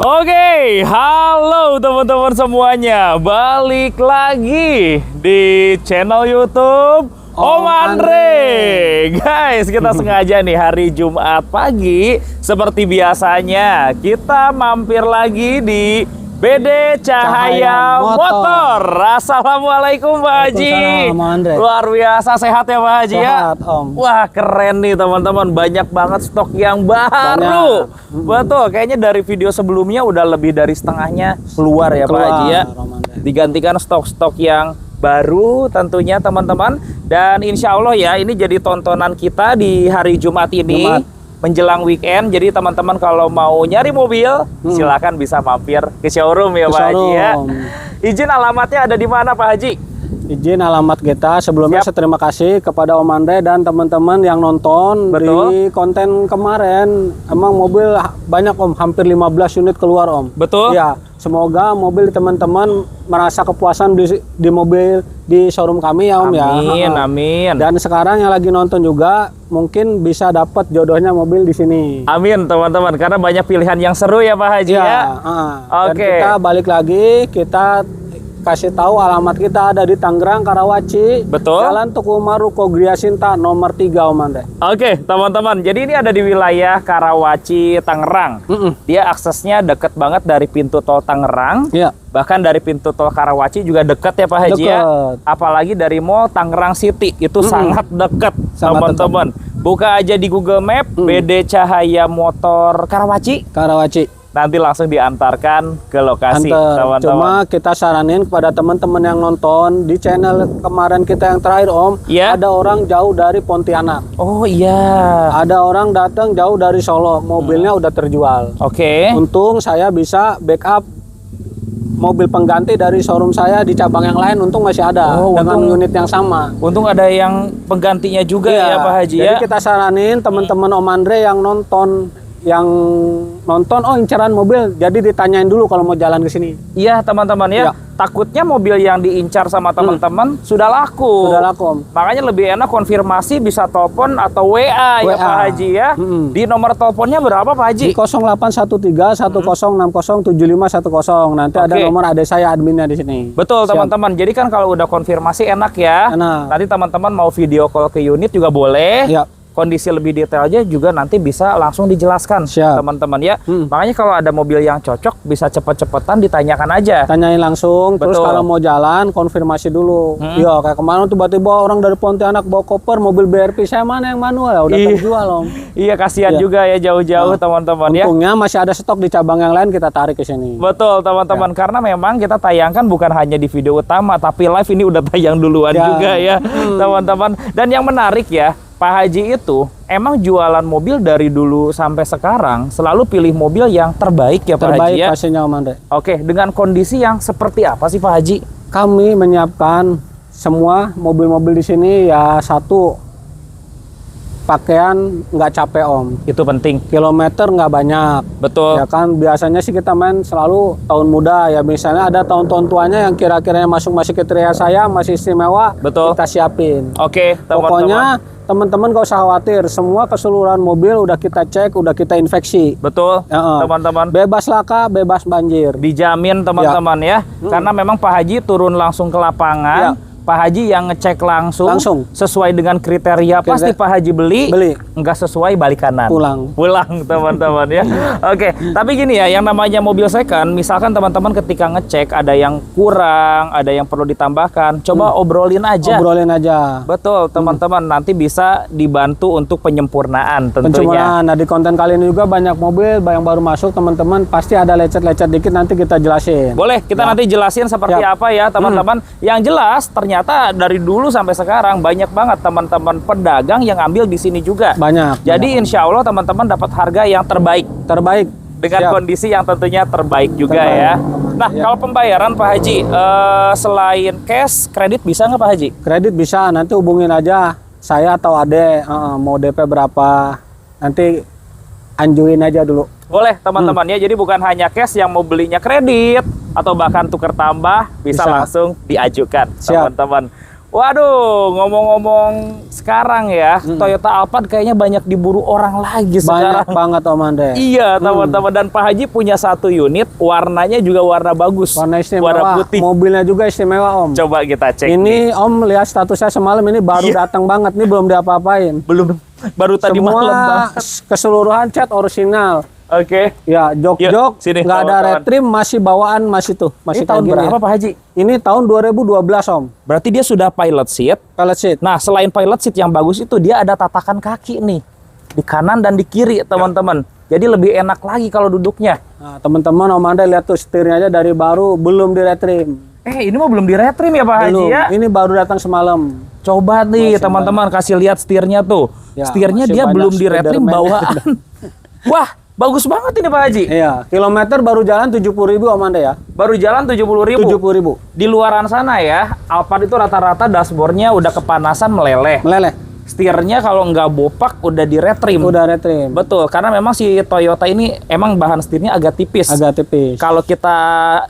Oke, halo teman-teman semuanya. Balik lagi di channel YouTube Om Andre. Guys, kita sengaja nih hari Jumat pagi seperti biasanya kita mampir lagi di BD Cahaya Motor. Assalamualaikum Pak Haji. Luar biasa, sehat ya Pak Haji ya? Sehat, Om. Wah, keren nih teman-teman, banyak banget stok yang baru. Betul, kayaknya dari video sebelumnya udah lebih dari setengahnya keluar ya Pak Haji ya. Digantikan stok-stok yang baru tentunya teman-teman. Dan insya Allah ya, ini jadi tontonan kita di hari Jumat ini. Menjelang weekend, jadi teman-teman kalau mau nyari mobil, silakan bisa mampir ke showroom ya Pak Haji ya. Izin alamatnya ada di mana Pak Haji? Izin alamat kita. Sebelumnya saya terima kasih kepada Om Andre dan teman-teman yang nonton. Betul. Di konten kemarin. Emang mobil banyak Om, hampir 15 unit keluar Om. Betul. Ya, semoga mobil teman-teman merasa kepuasan di mobil di showroom kami ya Om. Amin, ya. amin. Dan sekarang yang lagi nonton juga mungkin bisa dapat jodohnya mobil di sini. Amin teman-teman, karena banyak pilihan yang seru ya Pak Haji ya. Dan kita balik lagi, kita kasih tahu alamat kita ada di Tangerang, Karawaci. Betul. Jalan Tuku Umar, Ruko Gria Sinta, nomor 3 Om Andre. Oke teman-teman, jadi ini ada di wilayah Karawaci, Tangerang. Dia aksesnya deket banget dari pintu tol Tangerang. Iya. Bahkan dari pintu tol Karawaci juga deket ya Pak Haji ya. Apalagi dari Mall Tangerang City itu sangat deket teman-teman. Buka aja di Google Map BD Cahaya Motor Karawaci. Nanti langsung diantarkan ke lokasi teman-teman. Cuma kita saranin kepada teman-teman yang nonton di channel kemarin kita yang terakhir Om, ada orang jauh dari Pontianak. Oh iya. Ada orang datang jauh dari Solo, mobilnya udah terjual. Oke. Untung saya bisa backup mobil pengganti dari showroom saya di cabang yang lain, untung masih ada dengan unit yang sama. Untung ada yang penggantinya juga ya Pak Haji ya. Jadi kita saranin teman-teman Om Andre yang nonton oh incaran mobil, jadi ditanyain dulu kalau mau jalan ke sini. Iya teman-teman ya. Takutnya mobil yang diincar sama teman-teman sudah laku. Om. Makanya lebih enak konfirmasi bisa telepon atau WA ya Pak Haji ya. Di nomor teleponnya berapa Pak Haji? Di 0813 10607510. Nanti ada nomor adik saya adminnya di sini. Betul teman-teman. Jadi kan kalau udah konfirmasi enak ya. Nanti teman-teman mau video call ke unit juga boleh. Kondisi lebih detailnya juga nanti bisa langsung dijelaskan teman-teman ya. Makanya kalau ada mobil yang cocok bisa cepet-cepetan ditanyakan aja. Tanyain langsung. Terus kalau mau jalan konfirmasi dulu. Ya kayak kemarin tiba-tiba orang dari Pontianak bawa koper mobil BRP, saya mana yang manual ya udah terjual Om. Iya kasihan juga ya jauh-jauh teman-teman ya. Untungnya masih ada stok di cabang yang lain, kita tarik ke sini. Betul teman-teman, karena memang kita tayangkan bukan hanya di video utama tapi live ini udah tayang duluan juga ya teman-teman. Dan yang menarik ya, Pak Haji itu emang jualan mobil dari dulu sampai sekarang selalu pilih mobil yang terbaik ya Pak Haji ya? Terbaik pastinya Om Andre. Oke, dengan kondisi yang seperti apa sih Pak Haji? Kami menyiapkan semua mobil-mobil di sini ya, satu, pakaian nggak capek Om. Itu penting. Kilometer nggak banyak. Betul. Ya kan biasanya sih kita main selalu tahun muda ya. Misalnya ada tahun-tahun tuanya yang kira-kiranya masuk kriteria saya, masih istimewa. Betul. Kita siapin. Oke, pokoknya teman-teman gak usah khawatir, semua keseluruhan mobil udah kita cek, udah kita infeksi. Betul, teman-teman. Bebas laka, bebas banjir. Dijamin teman-teman ya. Karena memang Pak Haji turun langsung ke lapangan. Pak Haji yang ngecek langsung sesuai dengan kriteria pasti Pak Haji beli. Enggak sesuai balik kanan. Pulang teman-teman ya. Oke, tapi gini ya, yang namanya mobil second, misalkan teman-teman ketika ngecek ada yang kurang, ada yang perlu ditambahkan, coba obrolin aja. Betul teman-teman, nanti bisa dibantu untuk penyempurnaan tentunya. Nah di konten kali ini juga banyak mobil yang baru masuk teman-teman, pasti ada lecet-lecet dikit, nanti kita jelasin. Boleh, kita nanti jelasin seperti apa ya teman-teman. Yang jelas ternyata dari dulu sampai sekarang banyak banget teman-teman pedagang yang ambil di sini juga. Jadi insya Allah teman-teman dapat harga yang terbaik. Dengan kondisi yang tentunya terbaik juga ya. Nah kalau pembayaran Pak Haji, selain cash, kredit bisa nggak Pak Haji? Kredit bisa, nanti hubungin aja saya atau Ade, mau DP berapa, nanti anjurin aja dulu. Boleh teman-teman ya, jadi bukan hanya cash, yang mau belinya kredit atau bahkan tuker tambah bisa langsung diajukan teman-teman. Waduh, ngomong-ngomong sekarang ya, Toyota Alphard kayaknya banyak diburu orang lagi sekarang. Banyak banget Om Andre. Iya, teman-teman. Dan Pak Haji punya satu unit, warnanya juga warna bagus. Warna istimewa. Warna putih. Mobilnya juga istimewa Om. Coba kita cek. Ini Om lihat statusnya semalam, ini baru datang banget, ini belum diapa-apain. Belum, baru tadi malam. Semua keseluruhan cat orisinal. Oke. Ya, jok-jok, sini, nggak ada kawan-kawan. red trim, masih bawaan, masih tuh. Ini Masih tahun kayak gini. berapa Pak Haji? Ini tahun 2012 Om. Berarti dia sudah pilot seat. Pilot seat. Nah, selain pilot seat yang bagus itu, dia ada tatakan kaki nih. Di kanan dan di kiri, teman-teman. Jadi lebih enak lagi kalau duduknya. Nah, teman-teman Om Andre lihat tuh setirnya aja dari baru, belum di red trim. Ini mah belum di retrim ya Pak Haji Belum, ya? ini baru datang semalam. Coba nih teman-teman kasih lihat setirnya tuh. Ya, setirnya masih dia banyak belum di retrim Spiderman. bawaan. Wah, bagus banget ini Pak Haji. Iya, kilometer baru jalan 70.000 Om Andre ya. Baru jalan 70.000. 70.000. Di luaran sana ya, Alphard itu rata-rata dashboardnya udah kepanasan meleleh. Meleleh. Setirnya kalau nggak bopak udah di retrim. Udah red trim. Betul, karena memang si Toyota ini emang bahan setirnya agak tipis. Agak tipis. Kalau kita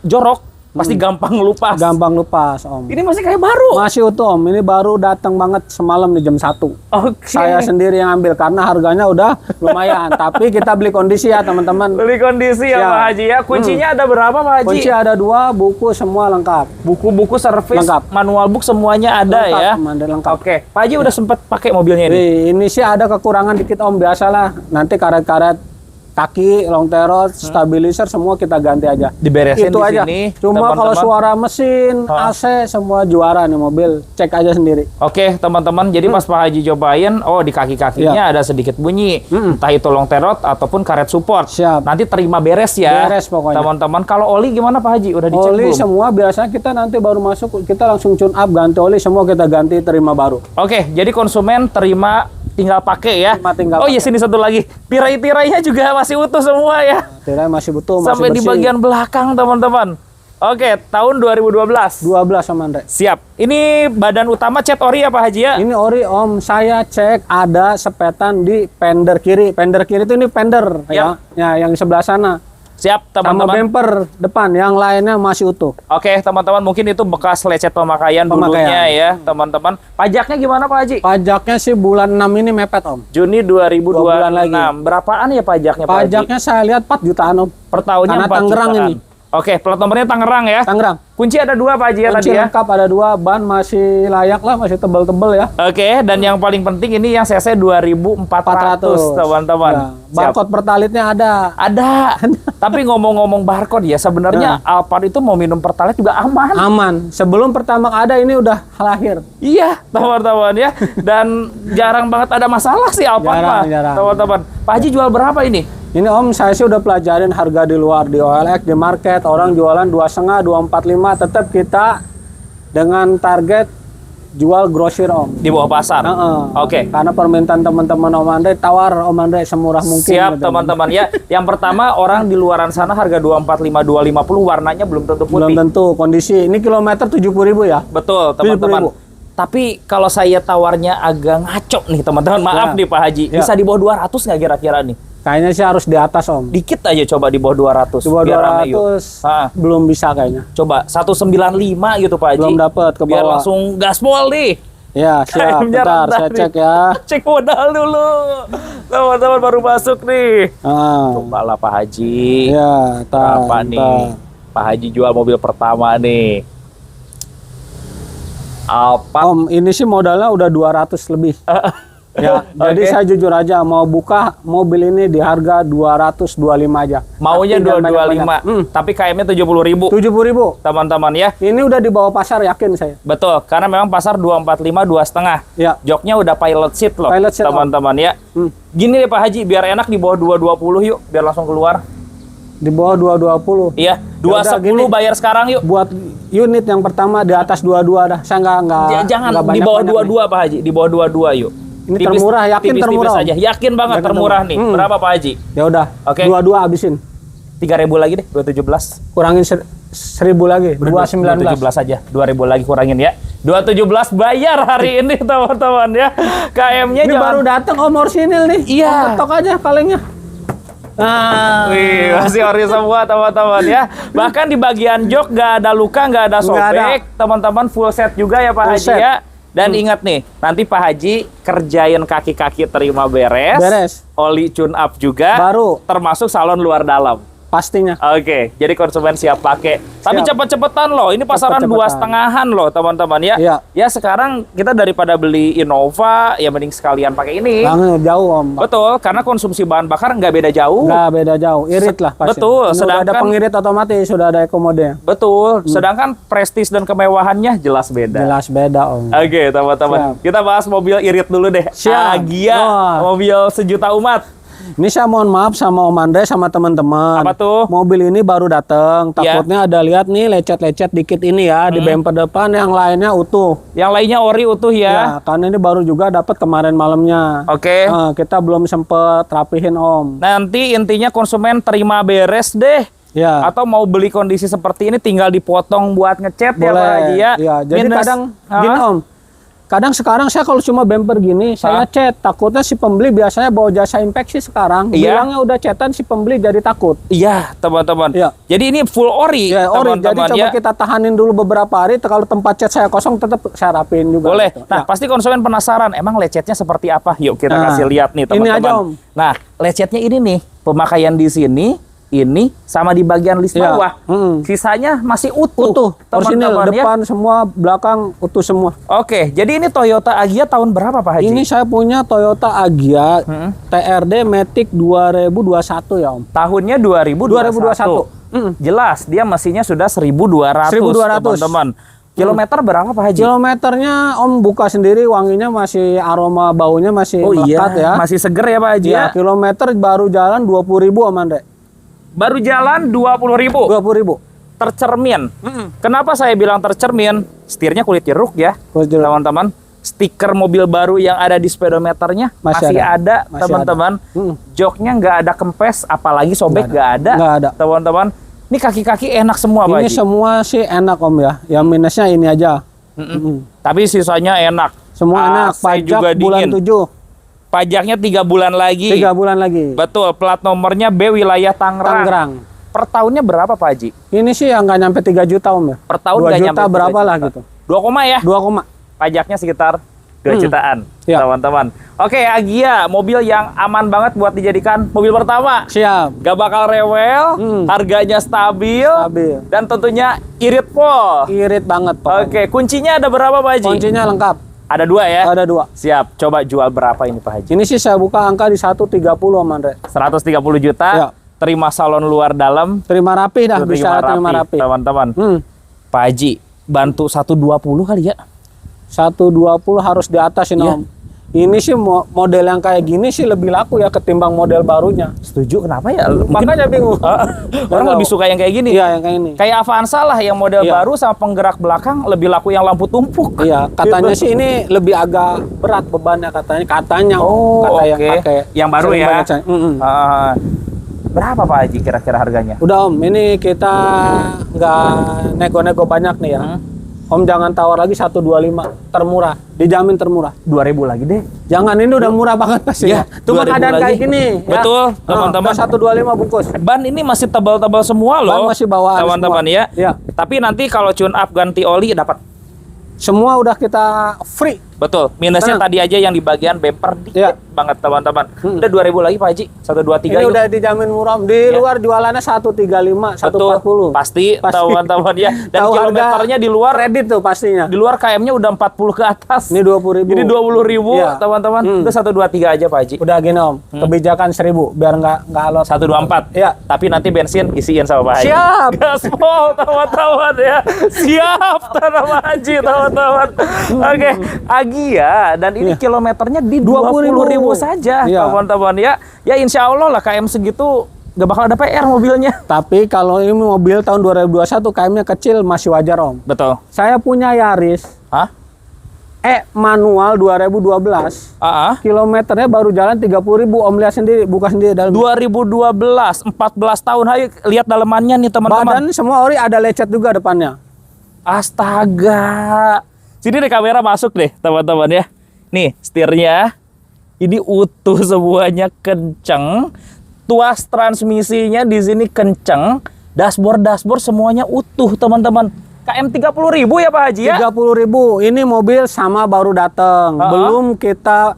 jorok pasti gampang lupas. Gampang lupas Om. Ini masih kayak baru. Masih utuh Om, ini baru datang banget semalam di jam 1. Oke. Saya sendiri yang ambil karena harganya udah lumayan. Tapi kita beli kondisi ya teman-teman. Beli kondisi ya Ya. Pak Haji ya. Kuncinya ada berapa Pak Haji? Kunci ada 2, buku semua lengkap. Buku-buku servis, Lengkap. manual book semuanya ada Lengkap, ya. Om Andre, lengkap. Oke. Pak Haji udah sempet pakai mobilnya ini. Ini sih ada kekurangan dikit Om, biasalah. Nanti karet-karet kaki, long terot, stabilizer semua kita ganti aja. Diberesin Itu di aja. sini. Cuma kalau teman-teman. suara mesin, AC semua juara nih mobil. Cek aja sendiri. Oke, teman-teman. Jadi pas Pak Haji cobain, di kaki-kakinya ada sedikit bunyi. Entah itu long terot ataupun karet support. Siap. Nanti terima beres ya. Beres pokoknya. Teman-teman, kalau oli gimana Pak Haji? Udah dicek Oli belum? semua biasanya kita nanti baru masuk, kita langsung tune up, ganti oli semua kita ganti, terima baru. Oke, jadi konsumen terima tinggal pakai ya. Tinggal iya, pakai. sini satu lagi. Tirai-tirainya juga masih utuh semua ya. Tirai masih butuh, masih Sampai di bersih. bagian belakang, teman-teman. Oke, tahun 2012. 12 sama Andre. Siap. Ini badan utama cat ori ya Pak Haji ya? Ini ori Om, saya cek ada sepetan di fender kiri. Fender kiri itu ini fender ya. Ya, yang di sebelah sana. Siap, Sama teman-teman. bumper depan, yang lainnya masih utuh. Oke, teman-teman, mungkin itu bekas lecet pemakaian dulunya ya, teman-teman. Pajaknya gimana Pak Haji? Pajaknya sih bulan 6 ini mepet Om. Juni 2026. 2 bulan lagi. Berapaan ya pajaknya Pak Haji? Pajaknya saya lihat 4 jutaan Om. Per tahunnya Karena 4 Tangerang jutaan. ini. Oke, plat nomornya Tangerang ya. Tangerang. Kunci ada 2 Pak Haji ya Kunci tadi ya. lengkap ada 2, ban masih layak lah, masih tebel-tebel ya. Oke, dan yang paling penting ini yang CC 2400 teman-teman. Ya, Siap. barcode pertalitnya ada. Ada. Tapi ngomong-ngomong barcode ya, sebenarnya Alphard itu mau minum pertalite juga aman. Aman. Sebelum pertama ada ini udah lahir. Iya, teman-teman ya. Dan jarang banget ada masalah sih Alphard mah. Jarang. Teman-teman. Pak Haji jual berapa ini? Ini Om, saya sih udah pelajarin harga di luar, di OLX, di market, orang jualan 2,5, 245, tetap kita dengan target jual grosir Om. Di bawah pasar. Oke. Karena permintaan teman-teman Om Andre, tawar Om Andre semurah mungkin. Siap gitu. teman-teman ya. Yang pertama orang di luaran sana harga 245, 250 warnanya belum tentu putih. Belum tentu kondisi. Ini kilometer 70.000 ya. Betul teman-teman. 70.000. Tapi kalau saya tawarnya agak ngaco nih teman-teman, maaf Ya. nih Pak Haji, Ya. bisa di bawah 200 nggak kira-kira nih? Kayaknya sih harus di atas Om. Dikit aja coba di bawah 200. Di bawah biar rame yuk. 200 Ah. belum bisa kayaknya. Coba 195 gitu Pak Haji. Belum dapat ke Biar bawah. langsung gaspol nih. Ya, siap. KM-nya Bentar, rendah saya nih. cek ya. Cek modal dulu. Teman-teman baru masuk nih. Ah. Cobalah Pak Haji. Ya, Berapa nih? Pak Haji jual mobil pertama nih. Alphard. Om, ini sih modalnya udah 200 lebih. Ya, jadi Oke. saya jujur aja mau buka mobil ini di harga 225 aja. Maunya Tapi jangan 225. banyak-banyak. Tapi KM-nya 70.000. 70.000. Teman-teman ya. Ini udah di bawah pasar yakin saya. Betul, karena memang pasar 245 2,5. Ya. Joknya udah pilot seat loh, Pilot seat, teman-teman ya. Gini deh Pak Haji, biar enak di bawah 220 yuk, biar langsung keluar. Di bawah 220. Iya, udah, 210 gini. bayar sekarang yuk. Buat unit yang pertama di atas 22 dah. Saya nggak Jangan nggak di bawah banyak-banyak 22 Pak Haji, di bawah 22 yuk. Ini termurah, yakin tipis-tipis termurah, Om. aja. Yakin banget Yakin termurah termurah. nih. Berapa Pak Haji? nih. Ya udah. Oke. 22 habisin. 3.000 lagi deh, 217. Kurangin 1.000 lagi. 219. 217 aja, 2.000 lagi kurangin ya. 217 bayar hari ini teman-teman ya. KM-nya Ini baru datang Om orsinil nih. Iya. Om ketok aja kalengnya. Nah, Wih, masih ori semua teman-teman ya. Bahkan di bagian jok nggak ada luka, nggak ada Nggak ada. sobek. Teman-teman full set juga ya Pak Full Haji set. ya. Dan ingat nih, nanti Pak Haji kerjain kaki-kaki terima beres, oli tune up juga, baru termasuk salon luar dalam. Pastinya. Oke, jadi konsumen siap pakai. Tapi cepet-cepetan loh, ini pasaran 2,5-an loh teman-teman ya. Iya. Ya sekarang kita daripada beli Innova, ya mending sekalian pakai ini. Jauh Om. Betul, karena konsumsi bahan bakar nggak beda jauh. Nggak beda jauh, irit lah pasti. Betul, Ini sedangkan udah ada pengirit otomatis, sudah ada eco-mode. Betul, sedangkan prestis dan kemewahannya jelas beda. Jelas beda Om. Oke, teman-teman. Kita bahas mobil irit dulu deh. Siap. Agia, mobil sejuta umat. Ini saya mohon maaf sama Om Andre sama teman-teman. Apa tuh? Mobil ini baru datang. Takutnya ada lihat nih lecet-lecet dikit ini ya di bumper depan, yang lainnya utuh. Yang lainnya ori utuh ya. Ya, karena ini baru juga dapat kemarin malamnya. Oke. Kita belum sempet rapihin Om. Nanti intinya konsumen terima beres deh. Ya. Atau mau beli kondisi seperti ini tinggal dipotong buat ngecat ya Pak Haji ya. Iya, jadi kadang gini Om. Kadang sekarang saya kalau cuma bumper gini, saya cat. Takutnya si pembeli biasanya bawa jasa inspeksi sekarang. Bilangnya udah cetan, si pembeli jadi takut. Iya, teman-teman. Iya. Jadi ini full ori, ya, ori. Jadi teman-teman coba kita tahanin dulu beberapa hari. Kalau tempat cat saya kosong, tetap saya rapiin juga. Boleh. Gitu. Nah, pasti konsumen penasaran, emang lecetnya seperti apa? Yuk kita kasih lihat nih teman-teman. Ini aja Om. Nah, lecetnya ini nih, pemakaian di sini. Ini sama di bagian list bawah. Sisanya masih utuh. Teman-teman depan semua, belakang utuh semua. Oke, jadi ini Toyota Agya tahun berapa Pak Haji? Ini saya punya Toyota Agya TRD Matic 2021 ya Om. Tahunnya 2021. Jelas, dia mesinnya sudah 1.200 teman-teman. Kilometer berapa Pak Haji? Kilometernya Om buka sendiri, wanginya masih, aroma baunya masih melekat ya. Masih seger ya Pak Haji ya? Kilometer baru jalan 20.000 Om Andre. Baru jalan 20.000. 20.000. Tercermin. Kenapa saya bilang tercermin? Setirnya kulit jeruk ya, teman-teman. Stiker mobil baru yang ada di speedometernya masih ada teman-teman. Joknya nggak ada kempes, apalagi sobek nggak ada. Teman-teman. Ini kaki-kaki enak semua Pak Haji. Ini semua sih enak Om ya. Yang minusnya ini aja. Tapi sisanya enak. Semua enak. Pajak juga bulan 7. Pajaknya 3 bulan lagi. 3 bulan lagi. Betul, plat nomornya B wilayah Tangerang. Per tahunnya berapa Pak Haji? Ini sih yang nggak nyampe 3 juta Om ya. Per tahun 2 nggak juta nyampe berapa lah gitu. 2, ya? 2, pajaknya sekitar 2 jutaan, teman-teman. Oke, Agya, mobil yang aman banget buat dijadikan mobil pertama. Siap. Gak bakal rewel, harganya stabil, dan tentunya irit pol. Irit banget. Oke, kuncinya ada berapa Pak Haji? Kuncinya lengkap. Ada 2 ya? Ada 2. Siap. Coba jual berapa ini Pak Haji? Ini sih saya buka angka di 130 Om Andre. 130 juta. Ya. Terima salon luar dalam. Terima rapi dah, bisa terima rapi. Teman-teman. Pak Haji, bantu 120 kali ya? 120 harus di atas ini Om. Ini sih model yang kayak gini sih lebih laku ya ketimbang model barunya. Setuju, kenapa ya? Makanya bingung. Orang lebih suka yang kayak gini. Iya, yang kayak ini. Kayak Avanza lah yang model baru sama penggerak belakang lebih laku yang lampu tumpuk. Iya, katanya sih ini lebih agak berat bebannya katanya. Katanya kata yang pakai yang baru ya. Berapa Pak Haji kira-kira harganya? Udah Om, ini kita nggak nego-nego banyak nih ya. Om jangan tawar lagi 125, termurah, dijamin termurah. 2.000 lagi deh. Jangan, ini udah murah banget pasti ya. Cuma keadaan kayak gini. Betul, teman-teman. 125 bungkus. Ban ini masih tebal-tebal semua loh. Ban masih bawaan teman-teman ya. Ya. Tapi nanti kalau tune up ganti oli dapat. Semua udah kita free. Betul. Minusnya tadi aja yang di bagian bumper dikit banget teman-teman. Udah 2.000 lagi Pak Haji. 123. Ini udah dijamin murah. Di luar jualannya 135, 140. Pasti teman-teman ya. Dan kilometernya di luar kredit tuh pastinya. Di luar KM-nya udah 40 ke atas. Ini 20.000. Jadi 20.000 teman-teman. Udah 123 aja Pak Haji. Udah gini Om. Kebijakan 1.000 biar nggak alot. 124. Iya. Tapi nanti bensin isiin sama Pak Haji. Siap. Gaspol teman-teman ya. Siap Pak Haji teman-teman. Oke, Agya dan ini kilometernya di 20.000 saja teman-teman ya. Ya insya Allah lah KM segitu gak bakal ada PR mobilnya. Tapi kalau ini mobil tahun 2021 KM-nya kecil masih wajar Om. Betul. Saya punya Yaris. Manual 2012. Kilometernya baru jalan 30.000 Om, lihat sendiri, buka sendiri dalam. 2012, 14 tahun. Ayo lihat dalemannya nih teman-teman. Badan semua ori, ada lecet juga depannya. Astaga. Sini deh kamera masuk deh teman-teman ya. Nih setirnya. Ini utuh semuanya, kenceng. Tuas transmisinya di sini kenceng. Dashboard semuanya utuh teman-teman. KM 30.000 ya Pak Haji ya? 30.000. Ini mobil sama baru datang. Belum kita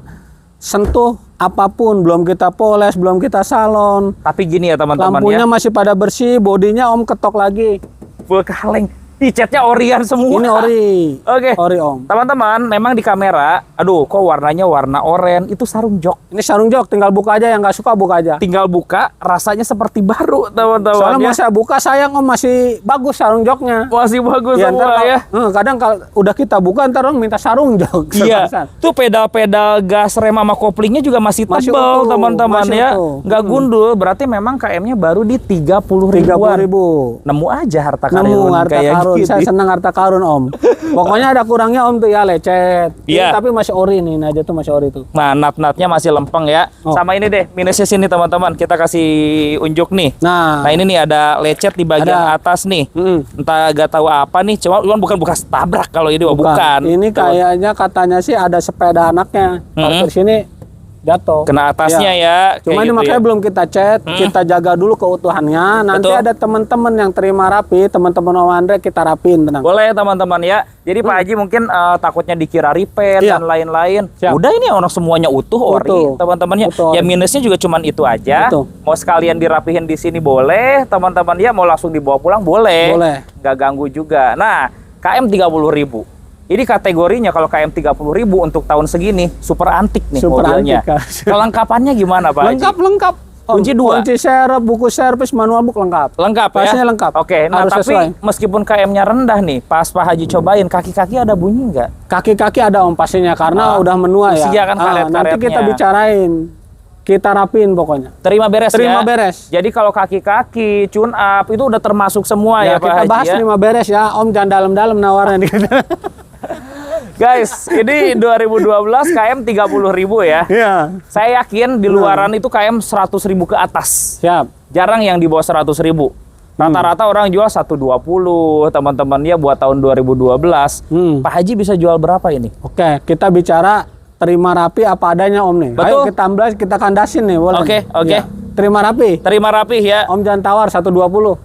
sentuh apapun, belum kita poles, belum kita salon. Tapi gini ya teman-teman ya. Lampunya masih pada bersih, bodinya Om ketok lagi. Full kaleng. Ih, catnya orian semua. Ini ori. Oke. Ori Om. Teman-teman, memang di kamera, aduh kok warnanya warna oranye, itu sarung jok. Ini sarung jok, tinggal buka aja, yang nggak suka buka aja. Tinggal buka, rasanya seperti baru teman-teman. Soalnya ya. mau saya buka, sayang Om, masih bagus sarung joknya. Masih bagus Ya, semua ntar ya. kadang kalau udah kita buka, ntar orang minta sarung jok. Iya, tuh pedal-pedal gas rem sama koplingnya juga masih Masih tebal utuh, teman-teman masih ya. utuh. Nggak gundul, berarti memang KM-nya baru di 30.000-an. 30.000. Nemu aja harta karun Nemu harta kayak karun, gitu. saya senang harta karun Om. Pokoknya ada kurangnya Om tuh ya, lecet. Iya. Ini tapi masih ori nih, ini aja tuh masih ori tuh. Nah, nat-natnya masih lempeng ya. Oh. Sama ini deh, minusnya sini teman-teman. Kita kasih unjuk nih. Nah, Nah, ini nih ada lecet di bagian Ada. atas nih. mm, Entah gak tahu apa nih, cuman bukan bekas tabrak kalau ini bukan. Ini Tuh. kayaknya katanya sih ada sepeda anaknya. Parkir sini jatuh. Kena atasnya Iya. ya. Cuma kayak ini gitu makanya ya. belum kita cat, kita jaga dulu keutuhannya. Nanti Betul. ada teman-teman yang terima rapi, teman-teman Om Andre kita rapiin, tenang. Boleh teman-teman ya. Jadi Pak Haji mungkin takutnya dikira repair Iya. dan lain-lain. Siap. Udah ini orang semuanya utuh ori Utuh. teman-temannya. Utuh. Ya minusnya juga cuman itu aja. Betul. Mau sekalian dirapihin di sini boleh, teman-teman ya. Mau langsung dibawa pulang boleh. Boleh. Nggak ganggu juga. Nah, KM 30.000. Ini kategorinya kalau KM 30.000 untuk tahun segini super antik nih Super mobilnya. antik, Kak. Kelengkapannya gimana Pak Haji? Lengkap. Om. Kunci 2. Kunci serep, buku servis, manual book lengkap. Lengkap ya? Pastinya lengkap. Oke, nah Harus tapi sesuai. meskipun KM-nya rendah nih, pas Pak Haji cobain, kaki-kaki ada bunyi nggak? Kaki-kaki ada Om pastinya karena udah menua ya. usia kan karet-karetnya. Nanti kita bicarain. Kita rapiin pokoknya. Terima beres ya? Terima beres. Jadi kalau kaki-kaki, tune up, itu udah termasuk semua ya, Pak kita Haji bahas ya? terima beres ya. Om jangan dalam-dalam nawarnya. Guys, ini 2012 KM 30.000 ya. Iya. Saya yakin di luaran itu KM 100.000 ke atas. Siap. Jarang yang di bawah 100.000. Rata-rata orang jual 120, teman-teman ya buat tahun 2012. Pak Haji bisa jual berapa ini? Oke, kita bicara terima rapi apa adanya Om nih. Betul. Ayo kita amblas, kita kandasin nih, boleh. Oke. Iya. Terima rapi. Terima rapih ya. Om jangan tawar 120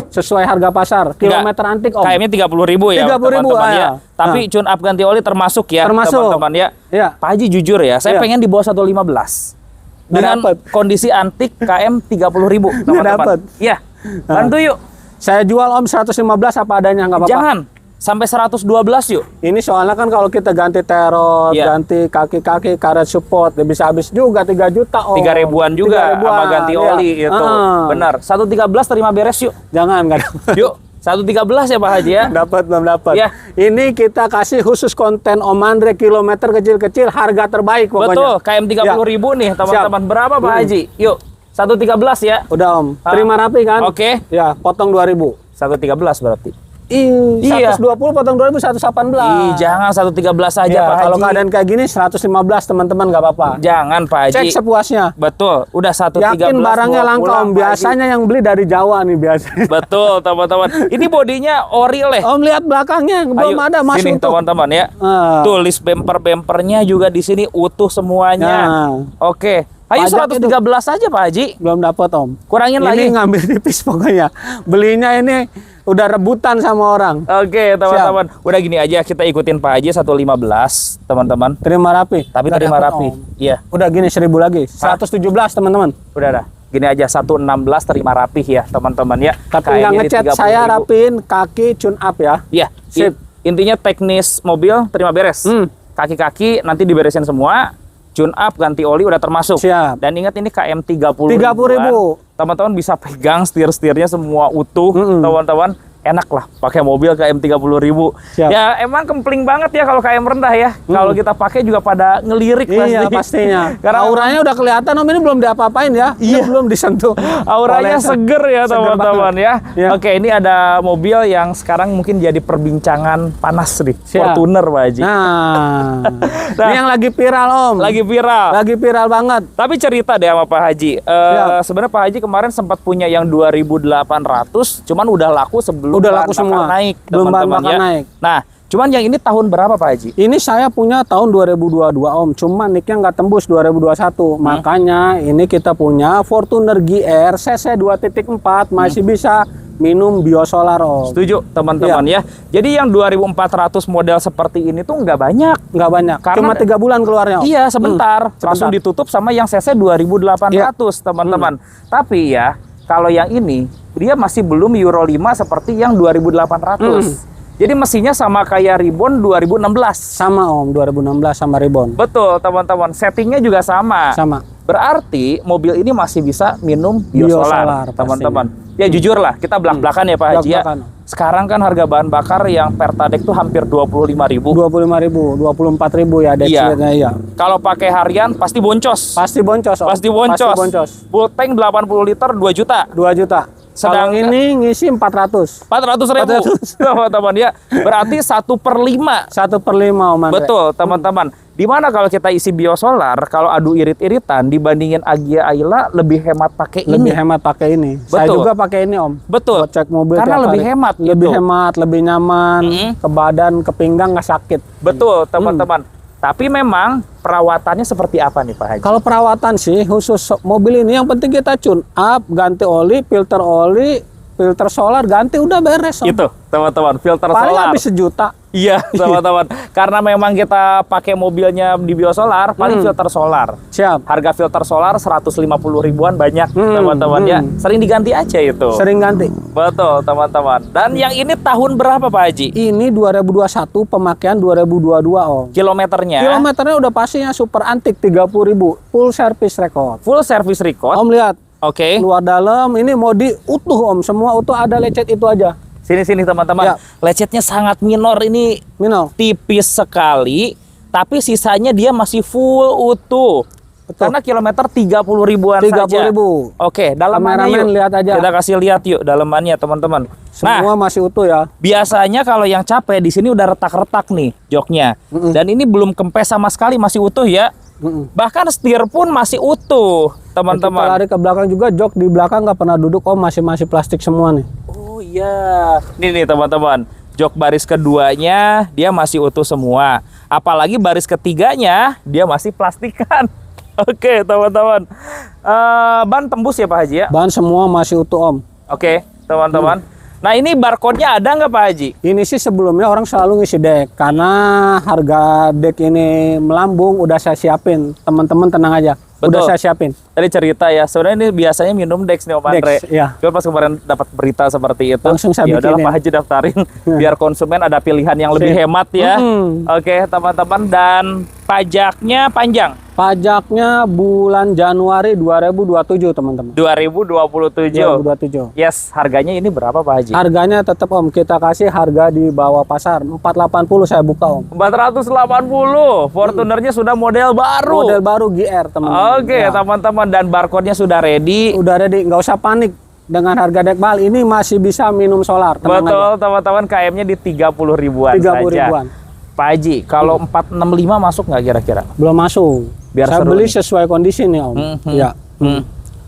sesuai harga pasar. Kilometer antik Om. KM-nya 30.000 ya, 30.000, teman-teman ya. ya. Tapi tune up ganti oli termasuk ya, Termasuk. teman-teman ya. Iya. Pak Haji jujur ya, saya Iya. pengen di bawah 115. Nggak Dengan dapet. kondisi antik KM 30.000, teman-teman. dapet. Iya. Bantu yuk. Saya jual Om 115 apa adanya, nggak apa-apa. Jangan sampai 112 yuk. Ini soalnya kan kalau kita ganti terot, Iya. ganti kaki-kaki, karet support, ya bisa habis juga 3 juta Om. 3 ribuan juga 3 sama ganti iya. oli itu. Benar. 113 terima beres yuk. Jangan, nggak dapat. Yuk. 113 ya Pak Haji ya. Dapat belum dapat. Iya. Ini kita kasih khusus konten Om Andre kilometer kecil-kecil harga terbaik pokoknya. Betul, KM 30.000 nih teman-teman. Berapa Pak Haji? Yuk. 113 ya. Udah Om. Terima rapi kan? Oke. Ya, potong 2.000. 113 berarti. Iya. Iya. 120 potong 2.000 118. Ih, jangan 113 aja Ya, Pak Haji. kalau keadaan kayak gini 115 teman-teman nggak apa-apa. Jangan Pak Haji. Cek sepuasnya. Betul, udah 113. Yakin barangnya bawa langka pulang, Om. Pak Haji. Biasanya yang beli dari Jawa nih biasanya. Betul teman-teman. Ini bodinya ori leh. Om lihat belakangnya belum Ayo, ada masuk sini tuh. teman-teman ya. Tuh list bempernya juga di sini utuh semuanya. Nah. Oke. Ayo Pajak 113 aja Pak Haji. Belum dapat Om. Kurangin Ini lagi. ngambil tipis pokoknya. Belinya ini udah rebutan sama orang. Oke teman-teman. Udah gini aja kita ikutin Pak Haji 115 teman-teman. Terima rapi. Tapi Udah terima dapet, rapi. Om. Iya. Udah gini 1.000 lagi. 117 teman-teman. Udah dah. Gini aja 116 terima rapih ya teman-teman ya. Tapi KM-nya nggak di ngecat, 30.000. saya rapiin kaki tune up ya. Iya. Sip. Intinya teknis mobil terima beres. Kaki-kaki nanti diberesin semua. Tune up, ganti oli udah termasuk. Siap. Dan ingat ini KM 30.000. 30.000. Teman-teman bisa pegang setir-setirnya semua utuh, teman-teman. Enak lah pakai mobil KM 30.000. Siap. Ya emang kempling banget ya kalau KM rendah ya. Kalau kita pakai juga pada ngelirik Iya pastinya. Karena auranya udah kelihatan Om, ini belum diapa-apain ya. Ini belum disentuh. auranya Oleh- seger ya Seger teman-teman ya. Ya. Oke, ini ada mobil yang sekarang mungkin jadi perbincangan panas nih. Siap. Fortuner Pak Haji. Nah, ini yang lagi viral Om. Lagi viral. Lagi viral banget. Tapi cerita deh sama Pak Haji. Sebenarnya Pak Haji kemarin sempat punya yang 2.800, cuman udah laku sebelum Udah bahan laku bakar semua. naik, Belum bahan teman-teman bakar ya. naik. Nah, cuman yang ini tahun berapa Pak Haji? Ini saya punya tahun 2022 Om, cuma nicknya nggak tembus 2021. Makanya ini kita punya Fortuner GR CC 2.4 masih bisa minum biosolar Om. Setuju teman-teman ya. Jadi yang 2400 model seperti ini tuh nggak banyak. Nggak banyak. Karena Cuma 3 bulan keluarnya Om. Iya sebentar. Langsung ditutup sama yang CC 2800 teman-teman. Tapi ya kalau yang ini dia masih belum Euro 5 seperti yang 2800. Jadi mesinnya sama kayak Ribbon 2016. Sama Om, 2016 sama Ribbon. Betul teman-teman. Settingnya juga sama. Sama. Berarti mobil ini masih bisa minum biosolar teman-teman. Ya jujur lah, kita belak-belakan ya Pak Haji ya. Sekarang kan harga bahan bakar yang Pertalite tuh hampir 25.000. 25.000, 24.000 ya deksitnya iya. Kalau pakai harian pasti boncos. Pasti boncos Om. Pasti boncos. Full tank 80 liter 2 juta. 2 juta. Sedang kalau ini ngisi 400. 400.000 teman-teman ya. Berarti 1/5. 1/5 Om Andre. Betul teman-teman. Dimana kalau kita isi biosolar, kalau adu irit-iritan dibandingin Agya Ayla lebih hemat pakai ini. Lebih hemat pakai ini. Betul. Saya juga pakai ini Om. Betul. Buat cek mobil karena lebih hemat. Lebih hemat, lebih nyaman. Ke badan, ke pinggang nggak sakit. Betul teman-teman. Tapi memang perawatannya seperti apa nih Pak Haji? Kalau perawatan sih khusus mobil ini yang penting kita tune up, ganti oli, filter solar ganti udah beres Om. Itu teman-teman, filter paling solar. habis 1 juta. Iya teman-teman. Karena memang kita pakai mobilnya di biosolar, paling filter solar. Siap. Harga filter solar 150 ribuan banyak teman-teman ya. Sering diganti aja itu. Sering ganti. Betul teman-teman. Dan yang ini tahun berapa Pak Haji? Ini 2021 pemakaian 2022 Om. Kilometernya? Kilometernya udah pastinya super antik 30.000. Full service record. Full service record. Om lihat. Oke. Luar dalam ini modi utuh Om. Semua utuh, ada lecet itu aja. Sini teman-teman. Ya. Lecetnya sangat minor ini. Minor. Tipis sekali. Tapi sisanya dia masih full utuh. Betul. Karena kilometer 30 ribuan 30.000. saja. Oke, dalamannya yuk. Lihat aja. Kita kasih lihat yuk dalamannya teman-teman. Semua masih utuh ya. Biasanya kalau yang capek di sini udah retak-retak nih joknya. Dan ini belum kempes sama sekali, masih utuh ya. Bahkan setir pun masih utuh teman-teman. Kita lari ke belakang juga, jok di belakang nggak pernah duduk Om, masih plastik semua nih. Oh iya. Nih teman-teman. Jok baris keduanya dia masih utuh semua. Apalagi baris ketiganya dia masih plastikan. Oke teman-teman. Ban tembus ya Pak Haji ya? Ban semua masih utuh Om. Oke teman-teman. Nah ini barcode-nya ada nggak Pak Haji? Ini sih sebelumnya orang selalu ngisi dek. Karena harga dek ini melambung, udah saya siapin. Teman-teman tenang aja. Betul. Udah saya siapin. Tadi cerita ya, sebenarnya ini biasanya minum Dex nih Om Andre. Iya. Cuma pas kemarin dapat berita seperti itu, langsung saya ya udahlah bikinin. Pak Haji daftarin biar konsumen ada pilihan yang lebih hemat ya. Oke teman-teman, dan pajaknya panjang. Pajaknya bulan Januari 2027 teman-teman. 2027. 2027. Yes, harganya ini berapa Pak Haji? Harganya tetap Om, kita kasih harga di bawah pasar 480 saya buka Om. 480. Fortunernya sudah model baru. Model baru GR teman-teman. Oke teman-teman, dan barcode-nya sudah ready. Udah ready, nggak usah panik. Dengan harga dekbal ini masih bisa minum solar. Betul teman-teman, KM-nya di 30 ribuan 30 saja. ribuan. Pak Haji, kalau 465 masuk nggak kira-kira? Belum masuk. Biar saya seru beli nih. sesuai kondisi nih Om. Ya.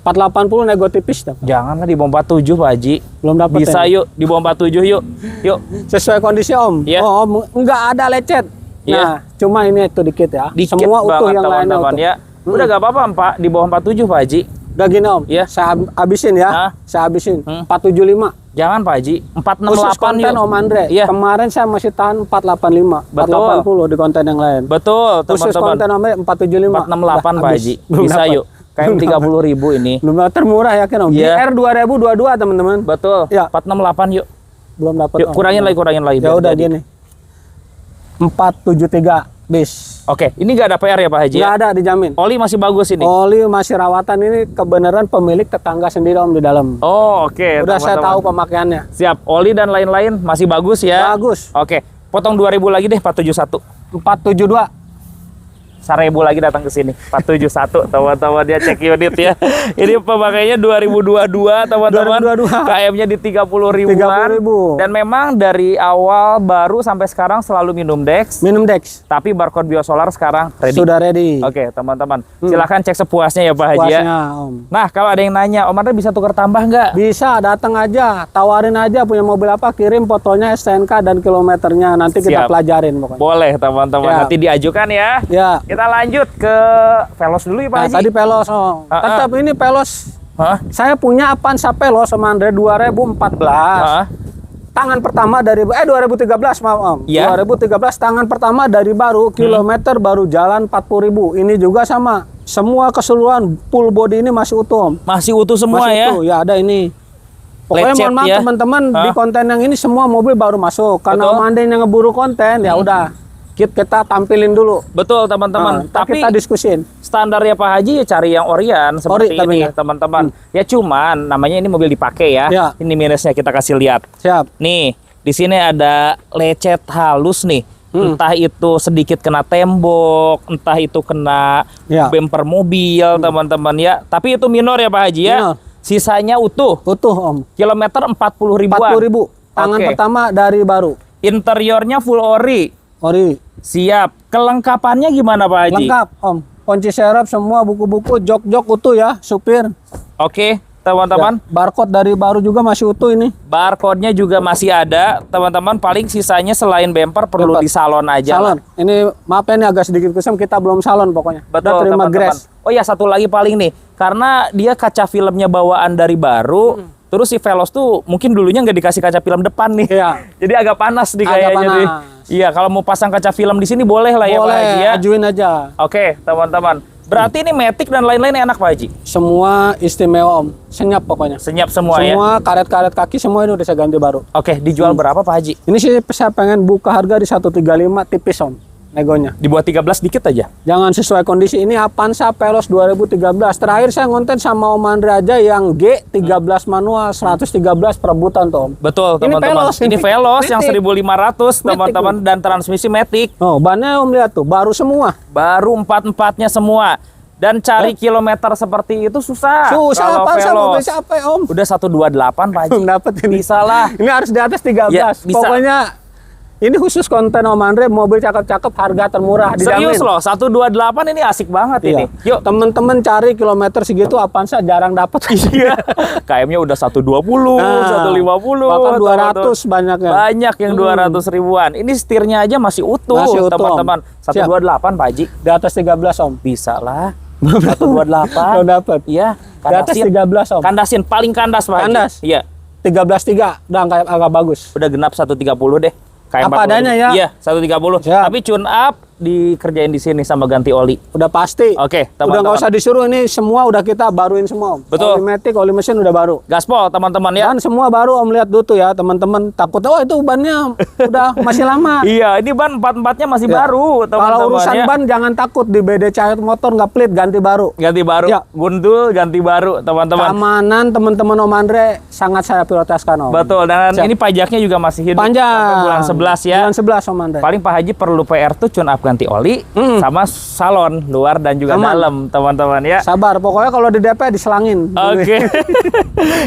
480 nego tipis dapat. Janganlah di bawah 47 Pak Haji. Belum dapat. Bisa ya? yuk di bawah 47 yuk. Yuk. Sesuai kondisi Om. Iya. Oh Om, nggak ada lecet. Iya. Nah, cuma ini itu dikit ya. Dikit Semua utuh banget yang lainnya teman-teman utuh. ya. Udah gak apa-apa Pak, di bawah 47 Pak Haji. Udah gini Om. Iya. Saya habisin ya. Hah? Saya habisin 475. Jangan Pak Haji, Khusus 468 konten yuk. Om Andre. Iya. Kemarin saya masih tahan 485, Betul. 480 di konten yang lain. Betul Khusus teman-teman. konten Om 475. 468 Udah, Pak habis. Haji. Belum Bisa dapat. yuk. KM 30.000 ini. Belum termurah ya kan Om. Iya. GR 2022 teman-teman. Betul. Ya. 468 yuk. Belum dapat Yuk Om. kurangin lagi Ya biar udah jadi. gini. 473 bis. Oke, ini nggak ada PR ya Pak Haji? Nggak Ya? ada, dijamin. Oli masih bagus ini. Oli masih rawatan, ini kebenaran pemilik tetangga sendiri Om di dalam. Oh, oke. Udah saya teman-teman. tahu pemakaiannya. Siap, oli dan lain-lain masih bagus ya? Bagus. Oke, potong 2.000 lagi deh, 471. 472. 1.000 lagi datang ke sini. 471 teman-teman, dia cek unit ya. Ini pemakainya 2022 teman-teman. 2022. KM-nya di 30 ribuan. 30.000. Dan memang dari awal baru sampai sekarang selalu minum Dex. Minum Dex. Tapi barcode biosolar sekarang ready. Sudah ready. Oke teman-teman, silahkan cek sepuasnya ya Pak Haji ya. Puasnya Om. Nah kalau ada yang nanya, Om Andre bisa tukar tambah nggak? Bisa, datang aja, tawarin aja punya mobil apa, kirim fotonya, STNK dan kilometernya, nanti kita Siap. pelajarin pokoknya. Boleh teman-teman, Ya. nanti diajukan ya. Ya. Kita lanjut ke Veloz dulu ya Pak Nah, Haji. tadi Veloz Om. Ah, Tetap ini Veloz Hah? Saya punya Avanza Veloz Om Andre 2014. Hah? Tangan pertama dari 2013 maaf Om. Ya. 2013 tangan pertama dari baru, kilometer baru jalan 40.000. Ini juga sama. Semua keseluruhan full body ini masih utuh Om. Masih utuh semua Masih ya? utuh. Ya ada ini. Pokoknya Lecet mohon maaf ya? teman-teman, di Hah? konten yang ini semua mobil baru masuk. Karena Betul. Om Andre yang ngeburu konten, ya udah kita tampilin dulu. Betul teman-teman. Nah, Tapi kita diskusin. standarnya Pak Haji ya cari yang Orion seperti tapi ini ya. teman-teman. Ya cuman namanya ini mobil dipakai ya. Ya. Ini minusnya kita kasih lihat. Siap. Nih, di sini ada lecet halus nih. Entah itu sedikit kena tembok, entah itu kena Ya. bumper mobil, teman-teman ya. Tapi itu minor ya Pak Haji ya. Minor. Sisanya utuh. Utuh Om. Kilometer 40 ribuan. 40.000. Tangan Oke. pertama dari baru. Interiornya full ori. Ori. Siap. Kelengkapannya gimana Pak Haji? Lengkap Om. Kunci serep semua, buku-buku, jok-jok utuh ya, supir. Oke, teman-teman. Ya, barcode dari baru juga masih utuh ini. Barcode-nya juga masih ada, teman-teman. Paling sisanya selain bumper perlu Bumper. di salon aja. Salon. Ini maaf ya, ini agak sedikit kusam, kita belum salon pokoknya. Betul, Udah terima teman-teman. grass. Oh ya, satu lagi paling nih. Karena dia kaca filmnya bawaan dari baru, terus si Veloz tuh mungkin dulunya nggak dikasih kaca film depan nih. Iya. Jadi agak panas nih Agak kayaknya nih. panas. Iya, kalau mau pasang kaca film di sini boleh lah ya Pak Haji Boleh, ya. ajuin aja. Oke, teman-teman. Berarti ini Matic dan lain-lain enak Pak Haji. Semua istimewa Om. Senyap pokoknya. Senyap semua, ya. Semua karet-karet kaki semua ini udah saya ganti baru. Oke, dijual berapa Pak Haji? Ini sih saya pengen buka harga di 135 tipis Om. Negonya. Dibuat 13 dikit aja. Jangan sesuai kondisi. Ini Avanza Veloz 2013. Terakhir saya ngonten sama Om Andre aja yang G13 manual 113 perebutan tuh Om. Betul, Ini teman-teman. Veloz, Ini ini. Veloz yang Matic. 1500, Matic, teman-teman, dan transmisi Matic. Oh, bannya Om lihat tuh, baru semua. Baru 4-4-nya semua. Dan cari kilometer seperti itu susah. Susah Kalau Avanza Veloz. mobil siapa ya Om? Udah 128 Pak Haji. Belum dapet ini. Bisa lah. Ini harus di atas 13. Ya, bisa. Pokoknya ini khusus konten Om Andre, mobil cakep-cakep, harga termurah, dijamin. Serius loh, 128 ini asik banget Iya. ini. Yuk. Temen-temen cari kilometer segitu Avanza jarang dapat. Iya. KM-nya udah 120, Nah, 150. bahkan 200 teman-teman. banyaknya. Banyak yang 200 ribuan. Ini setirnya aja masih utuh, Masih utuh, teman-teman. Om. 128 Pak Haji. Di atas 13 Om. Bisa lah. 128. Belum dapet. Iya. Di atas 13 Om. Kandasin paling kandas Pak Haji. Kandas? Iya. 13.3 udah agak bagus. Udah genap 130 deh. Kayak Apa 40. adanya ya? Iya, 130. Siap. Tapi tune up dikerjain di sini sama ganti oli. Udah pasti. Oke, Udah teman-teman. nggak usah disuruh, ini semua udah kita baruin semua Om. Betul. Oli matic, oli mesin udah baru. Gaspol teman-teman ya. Dan semua baru Om, lihat dulu tuh ya teman-teman, takut oh itu bannya udah masih lama. Iya, ini ban 4-4-nya masih Ya. baru, teman-teman. Kalau urusan ya. ban jangan takut, di BD Cahaya Motor nggak pelit, ganti baru. Ganti baru, Ya. gundul ganti baru, teman-teman. Keamanan teman-teman Om Andre sangat saya prioritaskan Om. Betul, dan Siap. ini pajaknya juga masih hidup Panjang. sampai bulan 11 ya. Bulan 11 Om Andre. Paling Pak Haji perlu PR tuh tune up ganti oli sama salon luar dan juga Aman. dalam, teman-teman ya. Sabar, pokoknya kalau di DP diselangin. Oke.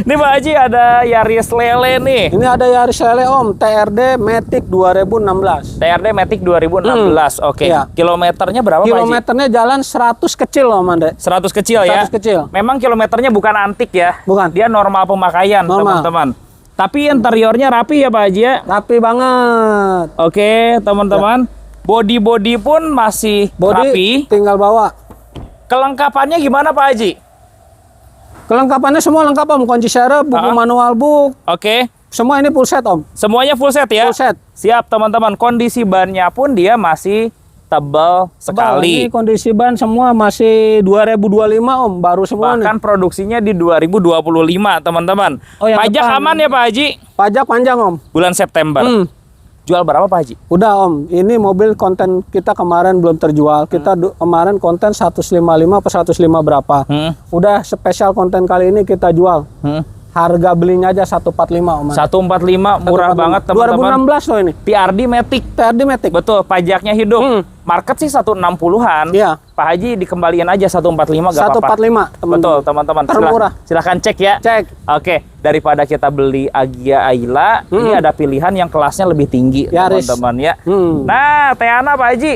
Ini Pak Haji ada Yaris Lele nih. Ini ada Yaris Lele Om, TRD Matic 2016. TRD Matic 2016. Oke. Iya. Kilometernya berapa Pak Haji? Kilometernya jalan 100 kecil Om Andre. 100 kecil ya. 100 kecil. Memang kilometernya bukan antik ya. Bukan. Dia normal pemakaian, Normal. teman-teman. Tapi interiornya rapi ya Pak Haji ya. Rapi banget. Oke, teman-teman. Body-body pun masih Body rapi. tinggal bawa. Kelengkapannya gimana Pak Haji? Kelengkapannya semua lengkap Om, kunci serep, buku manual book, Oke. semua ini full set Om. Semuanya full set ya? Full set. Siap teman-teman. Kondisi bannya pun dia masih tebal Ini sekali. kondisi ban semua masih 2025 Om, baru semua nih. Bahkan produksinya di 2025 teman-teman. Oh, yang Pajak depan. aman ya Pak Haji? Pajak panjang Om. Bulan September. Jual berapa Pak Haji? Udah Om, ini mobil konten kita kemarin belum terjual. Kita kemarin konten 155 per 105 berapa. Udah spesial konten kali ini kita jual. Harga belinya aja 145 Om. 145 murah banget teman-teman. 2016 loh ini. TRD Matic. TRD Matic. Betul, pajaknya hidup. Market sih 160-an. Iya. Pak Haji dikembaliin aja 145 gak apa-apa. 145 teman. Betul, teman-teman. Termurah. Silahkan cek ya. Cek. Oke, daripada kita beli Agya Ayla, ini ada pilihan yang kelasnya lebih tinggi, Yaris. teman-teman ya. Hmm. Nah, Teana Pak Haji.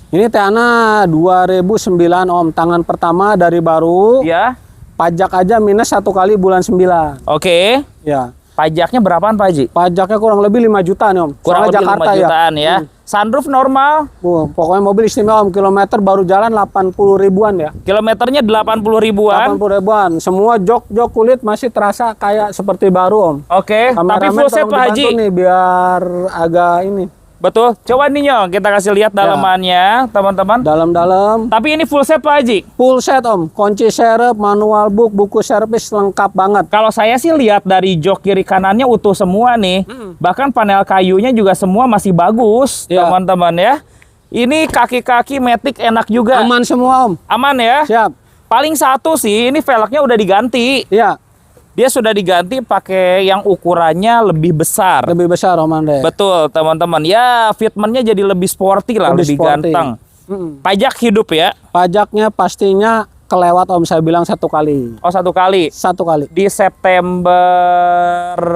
Ini Teana 2009 Om, tangan pertama dari baru. Ya. Pajak aja minus 1 kali bulan 9. Oke. Ya. Pajaknya berapaan Pak Haji? Pajaknya kurang lebih 5 juta nih Om. Kurang Soalnya lebih Jakarta 5 jutaan ya. Sunroof normal? Pokoknya mobil istimewa Om. Kilometer baru jalan 80 ribuan ya. Kilometernya 80 ribuan. 80 ribuan. Semua jok kulit masih terasa kayak seperti baru Om. Oke, tapi full set Pak Haji. Nih biar agak ini. Betul. Coba nih Nyong, kita kasih lihat dalamannya, teman-teman. Dalam-dalam. Tapi ini full set Pak Haji. Full set Om. Kunci serep, manual book, buku servis lengkap banget. Kalau saya sih lihat dari jok kiri kanannya utuh semua nih. Bahkan panel kayunya juga semua masih bagus, teman-teman ya. Ini kaki-kaki matic enak juga. Aman semua Om. Aman ya? Siap. Paling satu sih, ini velgnya udah diganti. Iya. Dia sudah diganti pakai yang ukurannya lebih besar. Lebih besar Om Andre. Betul, teman-teman. Ya, fitmentnya jadi lebih sporty lah, lebih sporty. ganteng. Pajak hidup ya? Pajaknya pastinya kelewat Om, saya bilang 1 kali. Oh, 1 kali. 1 kali. Di September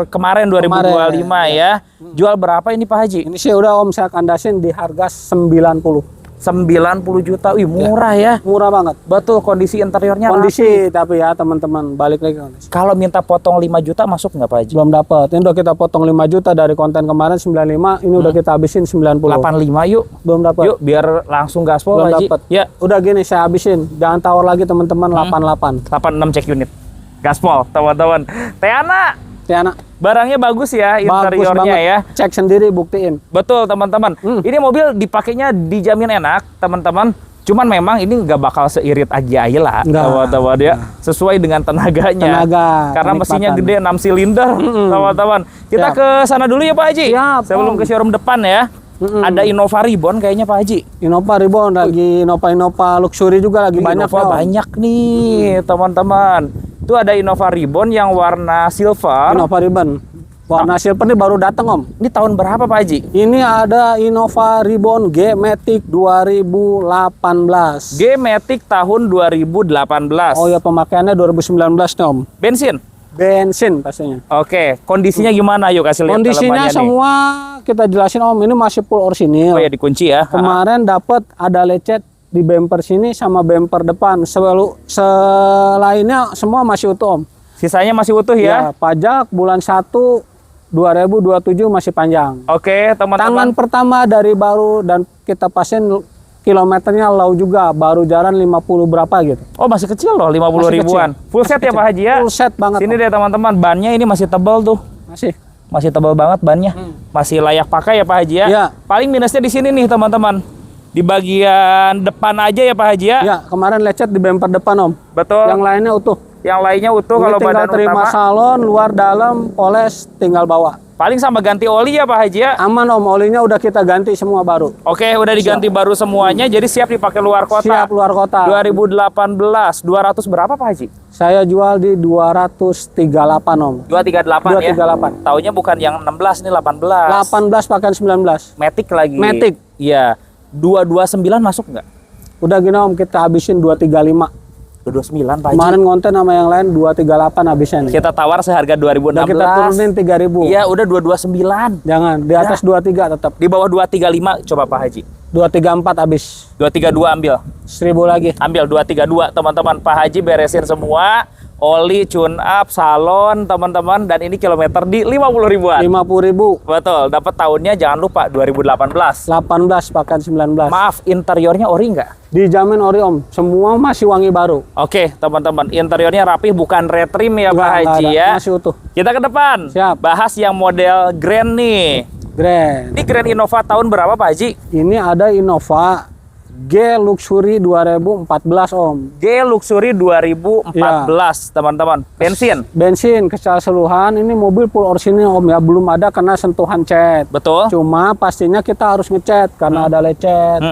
kemarin 2025 ya. Jual berapa ini Pak Haji? Ini sih udah Om saya kandasin di harga 90. 90 juta. Wih, murah ya. Murah banget. Betul, kondisi interiornya Kondisi tapi ya teman-teman, balik lagi kondisi. Kalau minta potong 5 juta masuk nggak Pak Haji? Belum dapat. Ini udah kita potong 5 juta dari konten kemarin 95, ini udah kita habisin 90. 85 yuk. Belum dapat. Yuk, biar langsung gaspol Belum Pak Haji. dapat. Ya, Udah gini saya habisin. Jangan tawar lagi teman-teman 88. 86 cek unit. Gaspol, teman-teman. Teana, Tiana. barangnya bagus ya Bagus interiornya banget. ya. Cek sendiri, buktiin. Betul teman-teman. Ini mobil dipakainya dijamin enak teman-teman. Cuman memang ini nggak bakal seirit Agi lah teman-teman ya. Sesuai dengan tenaganya. Karena mesinnya gede 6 silinder teman-teman. Kita ke sana dulu ya Pak Haji. Siap, Sebelum ke showroom depan ya. Ada Innova Reborn kayaknya Pak Haji. Innova Reborn lagi, Innova Luxury juga lagi banyak. Innova banyak nih teman-teman. Itu ada Innova Reborn yang warna silver. Innova Reborn. Warna silver ini baru datang Om. Ini tahun berapa Pak Haji? Ini ada Innova Reborn G-Matic 2018. G-Matic tahun 2018. Oh ya, pemakaiannya 2019 nih Om. Bensin? Bensin pastinya. Oke, kondisinya gimana? Yuk kasih lihat Kondisinya dalamannya semua kita jelasin Om. Ini masih full nih. orsinil. Oh ya, dikunci ya. Kemarin dapat ada lecet di bumper sini sama bumper depan. Selainnya semua masih utuh Om. Sisanya masih utuh ya? Ya, pajak bulan 1 2027 masih panjang. Oke, teman-teman. Tangan pertama dari baru dan kita pasin kilometernya low juga, baru jalan 50 berapa gitu. Oh, masih kecil loh, 50 Masih ribuan. kecil. Full set ya Pak Haji ya? Full set banget. Sini deh teman-teman, bannya ini masih tebal tuh. Masih tebal banget bannya. Masih layak pakai ya Pak Haji ya? Ya. Paling minusnya di sini nih teman-teman. Di bagian depan aja ya Pak Haji ya? Ya, kemarin lecet di bumper depan Om. Betul. Yang lainnya utuh. Yang lainnya utuh. Ini kalau tinggal badan terima utama. salon, luar dalam, poles, tinggal bawa. Paling sama ganti oli ya Pak Haji ya? Aman Om, olinya udah kita ganti semua baru. Oke, udah diganti baru semuanya, jadi siap dipakai luar kota. Siap luar kota. 2018, 200 berapa Pak Haji? Saya jual di 238 Om. 238 ya? 238. Taunya bukan yang 16, ini 18. 18 pakai 19. Matic lagi. Matic. Iya. 229 masuk nggak? Udah gini Om, kita habisin 235. 229 Pak Haji. Kemarin ngonten sama yang lain 238 habisnya nih. Kita tawar seharga 2016. Udah kita turunin 3.000. Iya, udah 229. Jangan, di atas 23 tetap. Di bawah 235 coba Pak Haji. 234 habis. 232 ambil. 1.000 lagi. Ambil 232 teman-teman. Pak Haji beresin semua. Oli, tune up, salon teman-teman. Dan ini kilometer di 50 ribuan. 50.000. Betul, dapat tahunnya jangan lupa 2018. 18 pakai 19. Maaf, interiornya ori nggak? Dijamin ori Om, semua masih wangi baru. Oke, teman-teman, interiornya rapih, bukan retrim ya Pak Nggak Haji ada, ya. masih utuh. Kita ke depan. Siap. Bahas yang model Grand nih. Grand. Ini Grand Innova tahun berapa Pak Haji? Ini ada Innova G Luxury 2014 Om. G Luxury 2014 teman-teman. Bensin. Bensin keseluruhan, ini mobil full orsinil Om ya, belum ada kena sentuhan cat. Betul. Cuma pastinya kita harus ngecat karena ada lecet.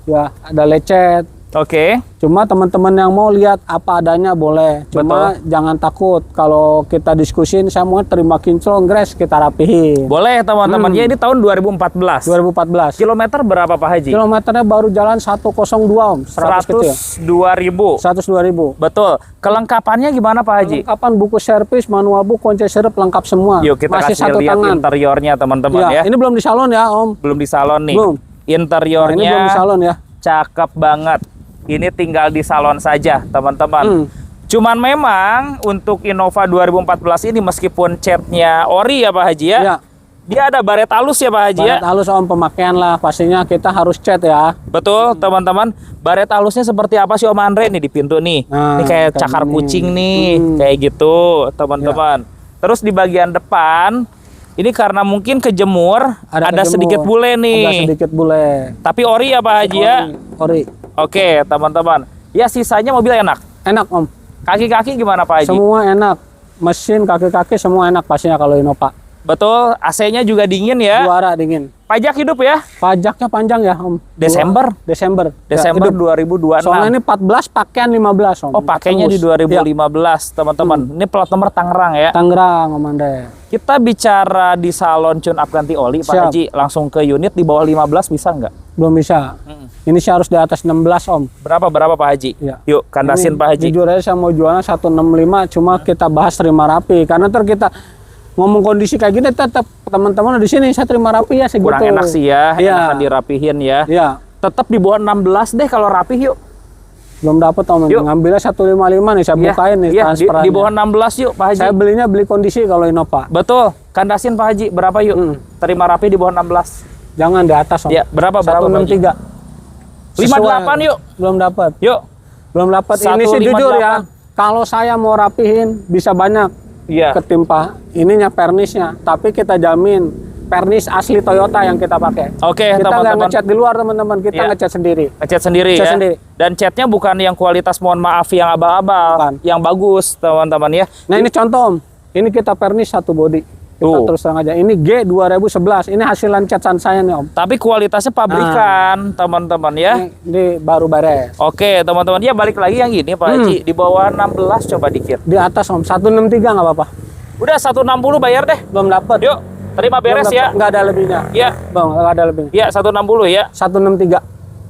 Ya, ada lecet. Oke. Cuma teman-teman yang mau lihat apa adanya boleh. Cuma jangan takut kalau kita diskusin, saya mau terima kinclong gres kita rapihin. Boleh teman-teman. Ya ini tahun 2014. 2014. Kilometer berapa Pak Haji? Kilometernya baru jalan 102 Om. 102.000. 102.000. Betul. Kelengkapannya gimana Pak Haji? Kapan buku servis, manual book, kunci serep lengkap semua. Yuk kita masih kasih satu lihat tangan. interiornya teman-teman ya. Ini belum di salon ya Om. Belum di salon nih. Belum. Interiornya Ini belum di salon ya. cakep banget. Ini tinggal di salon saja teman-teman. Cuman memang untuk Innova 2014 ini meskipun catnya ori ya Pak Haji ya, Ya. dia ada baret halus ya Pak Haji ya. Baret halus Om, pemakaian lah. Pastinya kita harus cat ya. Betul teman-teman. Baret halusnya seperti apa sih Om Andre nih di pintu nih? Nah, ini kayak kayak cakar gini. kucing nih, kayak gitu teman-teman. Terus di bagian depan ini karena mungkin kejemur, ada kejemur. sedikit bule nih. Ada sedikit bule. Tapi ori ya Pak Haji ya. Ori. Oke teman-teman. Ya sisanya mobil enak. Enak Om. Kaki-kaki gimana Pak Haji? Semua enak. Mesin, kaki-kaki semua enak pastinya kalau Innova. Betul, AC-nya juga dingin ya. Juara dingin. Pajak hidup ya. Pajaknya panjang ya Om. Desember. Desember. Desember Ya, hidup. 2026. Soalnya ini 14, pakaian 15 Om. Oh, pakainya di Tembus. 2015, teman-teman. Ini plat nomor Tangerang ya. Tangerang Om Andre. Kita bicara di salon tune up ganti oli, Pak Siap. Haji. Langsung ke unit di bawah 15 bisa nggak? Belum bisa. Ini sih harus di atas 16 Om. Berapa Pak Haji? Iya. Yuk, kandasin Ini Pak Haji. Jujur aja saya mau jualnya 165, cuma kita bahas terima rapi. Karena ntar kita ngomong kondisi kayak gini tetap teman-teman di sini saya terima rapi ya segitu. Kurang enak sih ya, Iya. enakan dirapihin ya. Iya. Tetap di bawah 16 deh kalau rapih yuk. Belum dapat Om. Yuk. Ngambilnya 155 nih saya Iya, bukain nih iya, transferannya. di bawah 16 yuk Pak Haji. Saya beli kondisi kalau Innova. Betul, kandasin Pak Haji. Berapa yuk? Terima rapi di bawah 16. Jangan di atas Om. Ya, berapa Pak Haji? 163. 58 yuk. Belum dapat. Yuk. Belum dapat. Ini sih 158. jujur ya. Kalau saya mau rapihin bisa banyak Iya. ketimpa ininya pernisnya, tapi kita jamin pernis asli Toyota yang kita pakai. Oke, Kita nggak teman-teman. ngecat di luar teman-teman, kita Iya. ngecat sendiri. Ngecat sendiri Ngecat ya. sendiri. Dan catnya bukan yang kualitas mohon maaf yang abal-abal, Bukan. yang bagus teman-teman ya. Nah ini contoh Om, ini kita pernis satu body. Kita Tuh. terus terang aja. Ini G 2011, ini hasilan catan saya nih Om. Tapi kualitasnya pabrikan teman-teman ya. Ini baru beres. Oke teman-teman, ya balik lagi yang gini Pak Haji. Di bawah 16 coba dikit. Di atas Om, 163 nggak apa-apa. Udah 160 bayar deh. Belum dapat. Yuk, terima beres ya. Nggak ada lebihnya. Ya, Bang, nggak ada lebihnya. ya 160 ya. 163.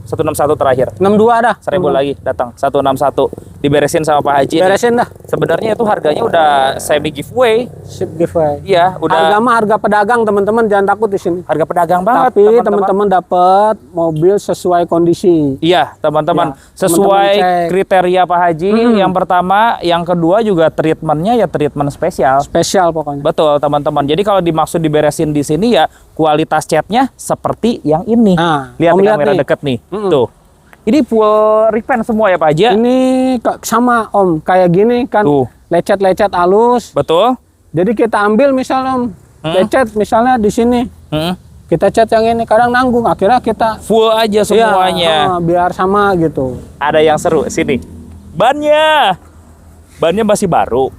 161 terakhir. 62 dah. 1000 lagi datang 161 diberesin sama Pak Haji. Beresin dah. Sebenarnya itu harganya udah semi giveaway. Sip giveaway. Iya, udah Harga mah harga pedagang teman-teman, jangan takut di sini. harga pedagang banget Tapi teman-teman dapat mobil sesuai kondisi. Iya, teman-teman. Ya, Sesuai teman-teman cek. kriteria Pak Haji. Yang pertama, yang kedua juga treatmentnya ya treatment spesial. Spesial pokoknya. Betul, teman-teman. Jadi kalau dimaksud diberesin di sini ya kualitas catnya seperti yang ini. Nah, lihat Om di lihat kamera nih. deket nih. Tuh. Ini full repaint semua ya Pak Haji? ya? Ini sama Om, kayak gini kan Tuh. lecet-lecet halus. Betul. Jadi kita ambil misalnya Om, lecet misalnya di sini. Hmm. Kita cat yang ini, kadang nanggung. Akhirnya kita Full aja semuanya. biar sama gitu. Ada yang seru sini. Bannya masih baru.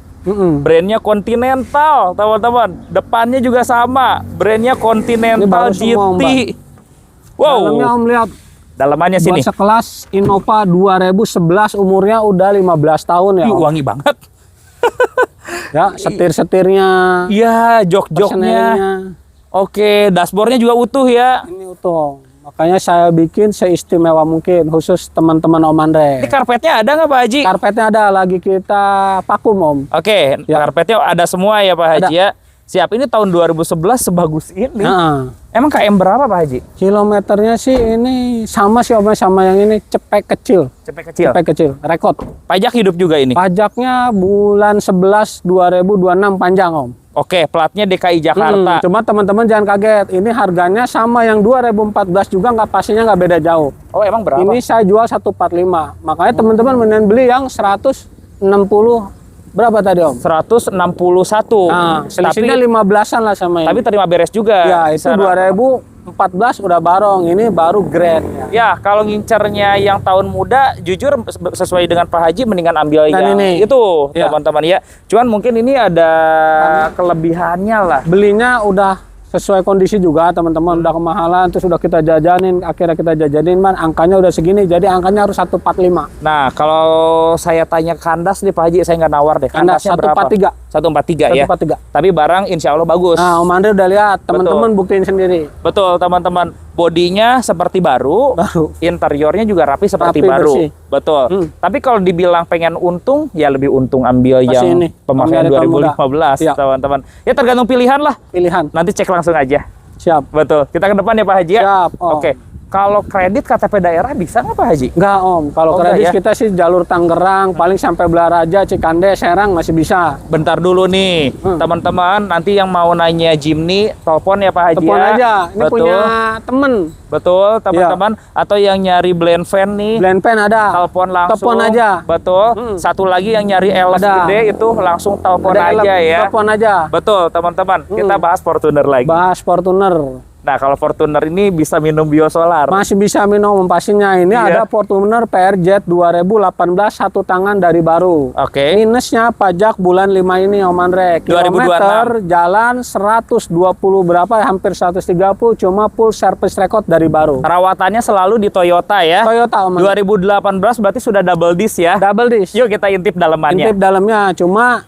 Brandnya Continental, teman-teman. Depannya juga sama. Brandnya Continental Ini baru semua, GT. Mbak. Wow. Dalamnya Om lihat. Dalamannya Buat sini. sekelas Innova 2011 umurnya udah 15 tahun ya Ih, Om. wangi banget. Ya, setir-setirnya. Iya, jok-joknya. Personelnya. Oke, dashboardnya juga utuh ya. Ini utuh. Makanya saya bikin seistimewa mungkin khusus teman-teman Om Andre. Ini karpetnya ada nggak Pak Haji? Karpetnya ada, lagi kita vakum Om. Oke, Ya. karpetnya ada semua ya Pak Haji ya. Siap, ini tahun 2011 sebagus ini. Nah, Emang KM berapa Pak Haji? kilometernya sih ini sama sih Om, sama yang ini cepek kecil. Cepet kecil. Cepek kecil, rekod. Pajak hidup juga ini. Pajaknya bulan 11 2026 panjang Om. Oke, platnya DKI Jakarta. Cuma teman-teman jangan kaget, ini harganya sama yang 2014 juga, nggak pastinya nggak beda jauh. Oh, emang berapa? Ini saya jual 145. Makanya teman-teman mending beli yang 160 berapa tadi Om? 161. Nah, selisihnya tapi 15-an lah sama ini. tapi terima beres juga. Ya, itu Sana. 2014 udah barong, ini baru grand ya. Ya, kalau ngincernya yang tahun muda, jujur sesuai dengan Pak Haji, mendingan ambil Dan yang ini. itu, Ya. teman-teman ya. Cuman mungkin ini ada kelebihannya lah. Belinya udah sesuai kondisi juga teman-teman, udah kemahalan terus udah kita jajanin, akhirnya kita jajanin man angkanya udah segini, jadi angkanya harus 145. Nah, kalau saya tanya kandas nih Pak Haji, saya nggak nawar deh. Kandas Kandasnya berapa? 143. 143 ya. 143. Tapi barang insya Allah bagus. Nah, Om Andre udah lihat, teman-teman buktiin sendiri. Betul, teman-teman. Bodinya seperti baru, Baru. interiornya juga rapi seperti Rapi, baru. bersih. Betul. Tapi kalau dibilang pengen untung, ya lebih untung ambil Pasti yang ini, pemakaian ambil yang 2015, muda. Ya. teman-teman. Ya tergantung pilihan lah. Pilihan. Nanti cek langsung aja. Siap. Betul. Kita ke depan ya Pak Haji ya. Siap. Om. Oke. Kalau kredit KTP daerah bisa nggak Pak Haji? Enggak Om, kalau Oh, kredit enggak ya? kita sih jalur Tangerang, paling sampai Belaraja, Cikande, Serang masih bisa. Bentar dulu nih, teman-teman. Nanti yang mau nanya Jimny, telepon ya Pak Haji. Telepon ya. aja, ini Betul. punya temen. Betul, teman-teman. Atau yang nyari blend fan nih, Blend pen ada. telepon langsung. Telepon aja. Betul. Satu lagi yang nyari LS Ada. gede itu langsung telepon Ada aja ya. Telepon aja. Betul, teman-teman. Kita bahas Fortuner lagi. Bahas Fortuner. Nah, kalau Fortuner ini bisa minum biosolar. Masih bisa minum pastinya. Ini Iya. ada Fortuner PRJ 2018 satu tangan dari baru. Oke. Minusnya pajak bulan 5 ini Om Andre. 2026. Kilometer jalan 120 berapa, hampir 130, cuma full service record dari baru. Perawatannya selalu di Toyota ya. Toyota Om Andre. 2018 berarti sudah double disc ya. Double disc. Yuk kita intip dalemannya. Intip dalamnya, cuma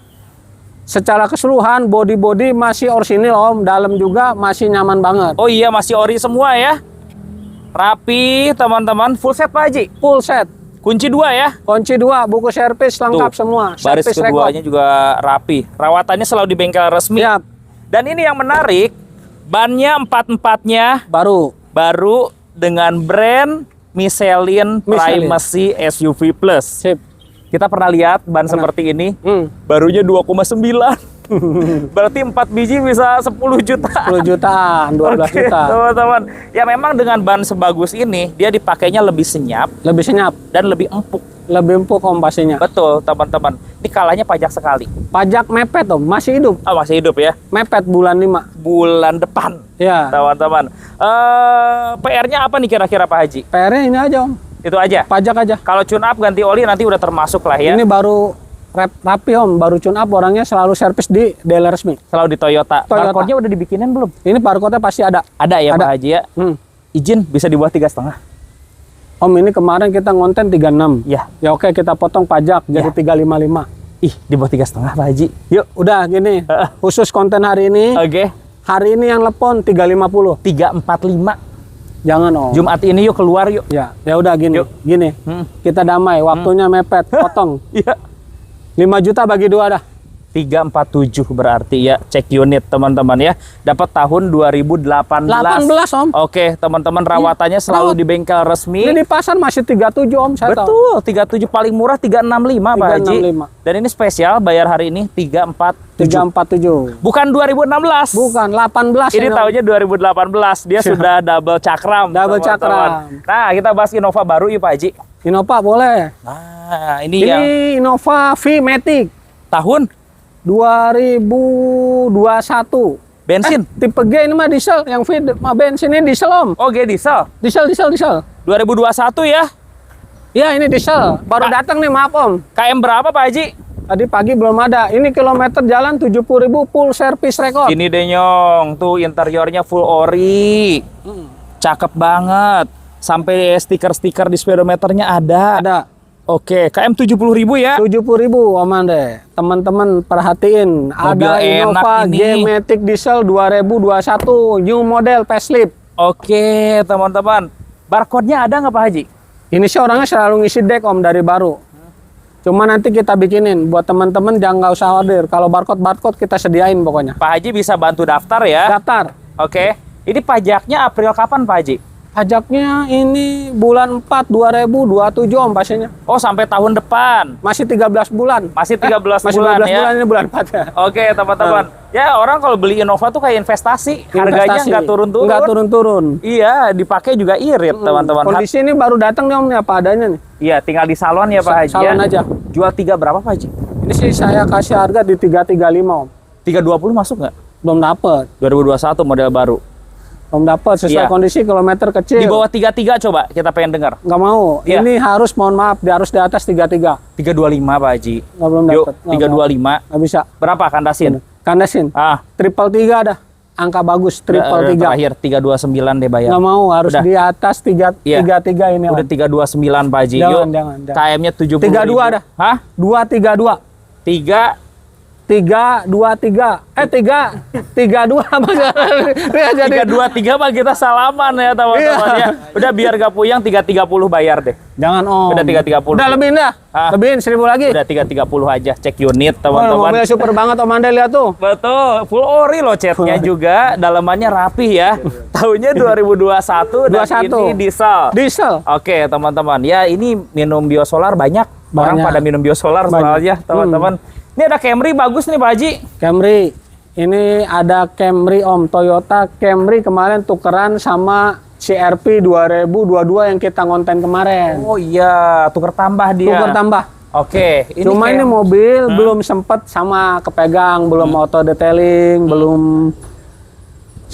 secara keseluruhan body masih orisinil Om, dalam juga masih nyaman banget. Oh iya, masih ori semua ya. Rapi, teman-teman. Full set Pak Haji. Full set, Kunci 2 ya. kunci 2, buku servis lengkap Tuh, semua. Baris Servis record. keduanya juga rapi. Rawatannya selalu di bengkel resmi. Siap, Dan ini yang menarik, bannya empat-empatnya baru. baru dengan brand Michelin Primacy SUV Plus. Sip. Kita pernah lihat ban seperti ini, Hmm. barunya 2,9. Berarti 4 biji bisa 10 juta. 10 jutaan, 12 Oke, juta. teman-teman. Ya memang dengan ban sebagus ini, dia dipakainya lebih senyap Lebih senyap, dan lebih empuk. lebih empuk Om pastinya. Betul, teman-teman. Ini kalahnya pajak sekali. Pajak mepet Om, masih hidup. Ah, masih hidup ya. Mepet bulan 5. Bulan depan, Ya, teman-teman. PR-nya apa nih kira-kira Pak Haji? PR-nya ini aja Om, Itu aja. pajak aja. Kalau tune up ganti oli nanti udah termasuk lah ya. Ini baru rapi Om, baru tune up, orangnya selalu servis di dealer resmi. Selalu di Toyota. Toyota. Barcode-nya udah dibikinin belum? Ini barcode-nya pasti ada. Ada ya Ada. Pak Haji ya. Izin bisa dibuat 3,5. Om, ini kemarin kita ngonten 36. Ya. Ya oke, kita potong pajak jadi 355. Ih, dibuat 3,5 Pak Haji. Yuk, udah gini. Khusus konten hari ini. Oke. Hari ini yang lepon 350. 345. Jangan Om. Jumat ini yuk keluar yuk. Ya, ya udah gini. Yuk. Gini. Kita damai, waktunya mepet, potong. Iya. 5 juta bagi 2 dah. 347 berarti ya. Cek unit teman-teman ya. Dapat tahun 2018. 18 Om. Oke, teman-teman rawatannya selalu rawat. di bengkel resmi. Ini di pasar masih 37 Om, saya tahu. Betul, 37 paling murah 365 Pak Haji. 365. Dan ini spesial bayar hari ini 347. 347. Bukan 2016. Bukan 18 Ini Om. tahunnya 2018. Dia sudah double cakram. Double teman-teman. cakram. Nah, kita bahas Innova baru yuk Pak Haji. Innova boleh. Nah, ini Ini yang Innova V-Matic tahun 2021. bensin. Tipe G ini mah diesel, yang V bensin ini diesel Om. Oh, G diesel. Diesel. 2021 ya. Ya ini diesel. Baru datang nih, maaf Om. KM berapa Pak Haji? Tadi pagi belum ada. Ini kilometer jalan 70.000 full service record. Ini deh Nyong, tuh interiornya full ori. Cakep banget. Sampai stiker-stiker di speedometernya ada. Ada Oke, KM 70.000 ya. 70.000 Om Ande. Teman-teman perhatiin, Mobil ada enak Innova ini. G-Matic diesel 2021 new model facelift. Oke, teman-teman. Barcode-nya ada nggak Pak Haji? Ini sih orangnya selalu ngisi deck Om dari baru. Cuma nanti kita bikinin buat teman-teman, jangan nggak usah order. Kalau barcode kita sediain pokoknya. Pak Haji bisa bantu daftar ya. Daftar. Oke. Ini pajaknya April kapan Pak Haji? Pajaknya ini bulan 4 2027 Om pastinya. Oh, sampai tahun depan. Masih 13 bulan. Masih 13 Masih bulan 12 ya. bulan ini bulan 4 ya. Oke, teman-teman. Ya, orang kalau beli Innova tuh kayak investasi. Harganya Investasi. nggak turun-turun. Nggak turun-turun. Iya, dipakai juga irit, teman-teman. Kondisi ini baru datang nih Om, nih apa adanya nih. Iya, tinggal di salon ya Pak Haji. Salon ya. aja. Jual 3 berapa Pak Haji? Ini sih saya kasih harga di 335 Om. 320 masuk nggak? Belum dapet. 2021 model baru. Belum dapet Iya. sesuai kondisi kilometer kecil. Di bawah 33 coba kita pengen dengar. Nggak mau. Iya. Ini harus, mohon maaf, harus di atas 33. 325 Pak Haji. Belum Yuk, dapet. 325. Nggak bisa. Berapa kandasin? Kandasin. Ah, 333 ada. Angka bagus, udah 333. terakhir 329 deh bayar. Nggak mau, harus Udah. di atas Iya. 33 ini. Udah Om. 329 Pak Haji. Jangan, Yuk. jangan. KM-nya 70.000. 32 ada. Hah? 232. 3 323. 332 jadi 323 Pak, kita salaman ya teman-teman ya. Udah biar gak puyang 330 bayar deh. Jangan Om. Udah 330. Udah lebihin dah. Lebihin 1.000 lagi. Udah 330 aja, cek unit Oh, teman-teman. mobilnya super banget Om Ande, lihat tuh. Betul, full ori loh catnya juga, dalamannya rapi ya. Tahunnya 2021 dan 21. ini diesel. Diesel. Oke teman-teman, ya ini minum biosolar banyak. Orang pada minum biosolar soalnya teman-teman. Ini ada Camry bagus nih Pak Haji. Camry. Ini ada Camry Om, Toyota Camry kemarin tukeran sama CR-V 2022 yang kita ngonten kemarin. Oh iya, tuker tambah dia. Tuker tambah. Oke, Cuma ini mobil belum sempet sama kepegang, belum auto detailing, belum,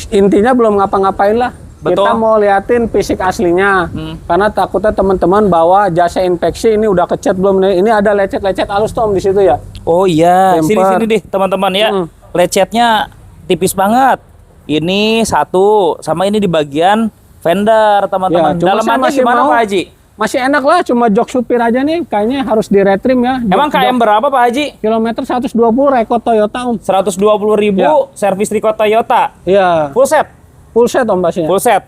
intinya belum ngapa-ngapain lah. Betul. Kita mau liatin fisik aslinya, karena takutnya teman-teman bawa jasa inspeksi ini udah kecat belum nih. Ini ada lecet-lecet halus Tom di situ ya. Oh iya, Bumper. sini deh teman-teman ya. Lecetnya tipis banget. Ini satu, sama ini di bagian fender teman-teman. Ya, cuma saya Dalamannya masih gimana mau- Pak Haji? Masih enak lah, cuma jok supir aja nih. Kayaknya harus retrim ya. Emang KM berapa Pak Haji? Kilometer 120 rekod Toyota Om. 120.000 Ya. servis Rico Toyota. Iya, Full set. full set Om pastinya. Full set.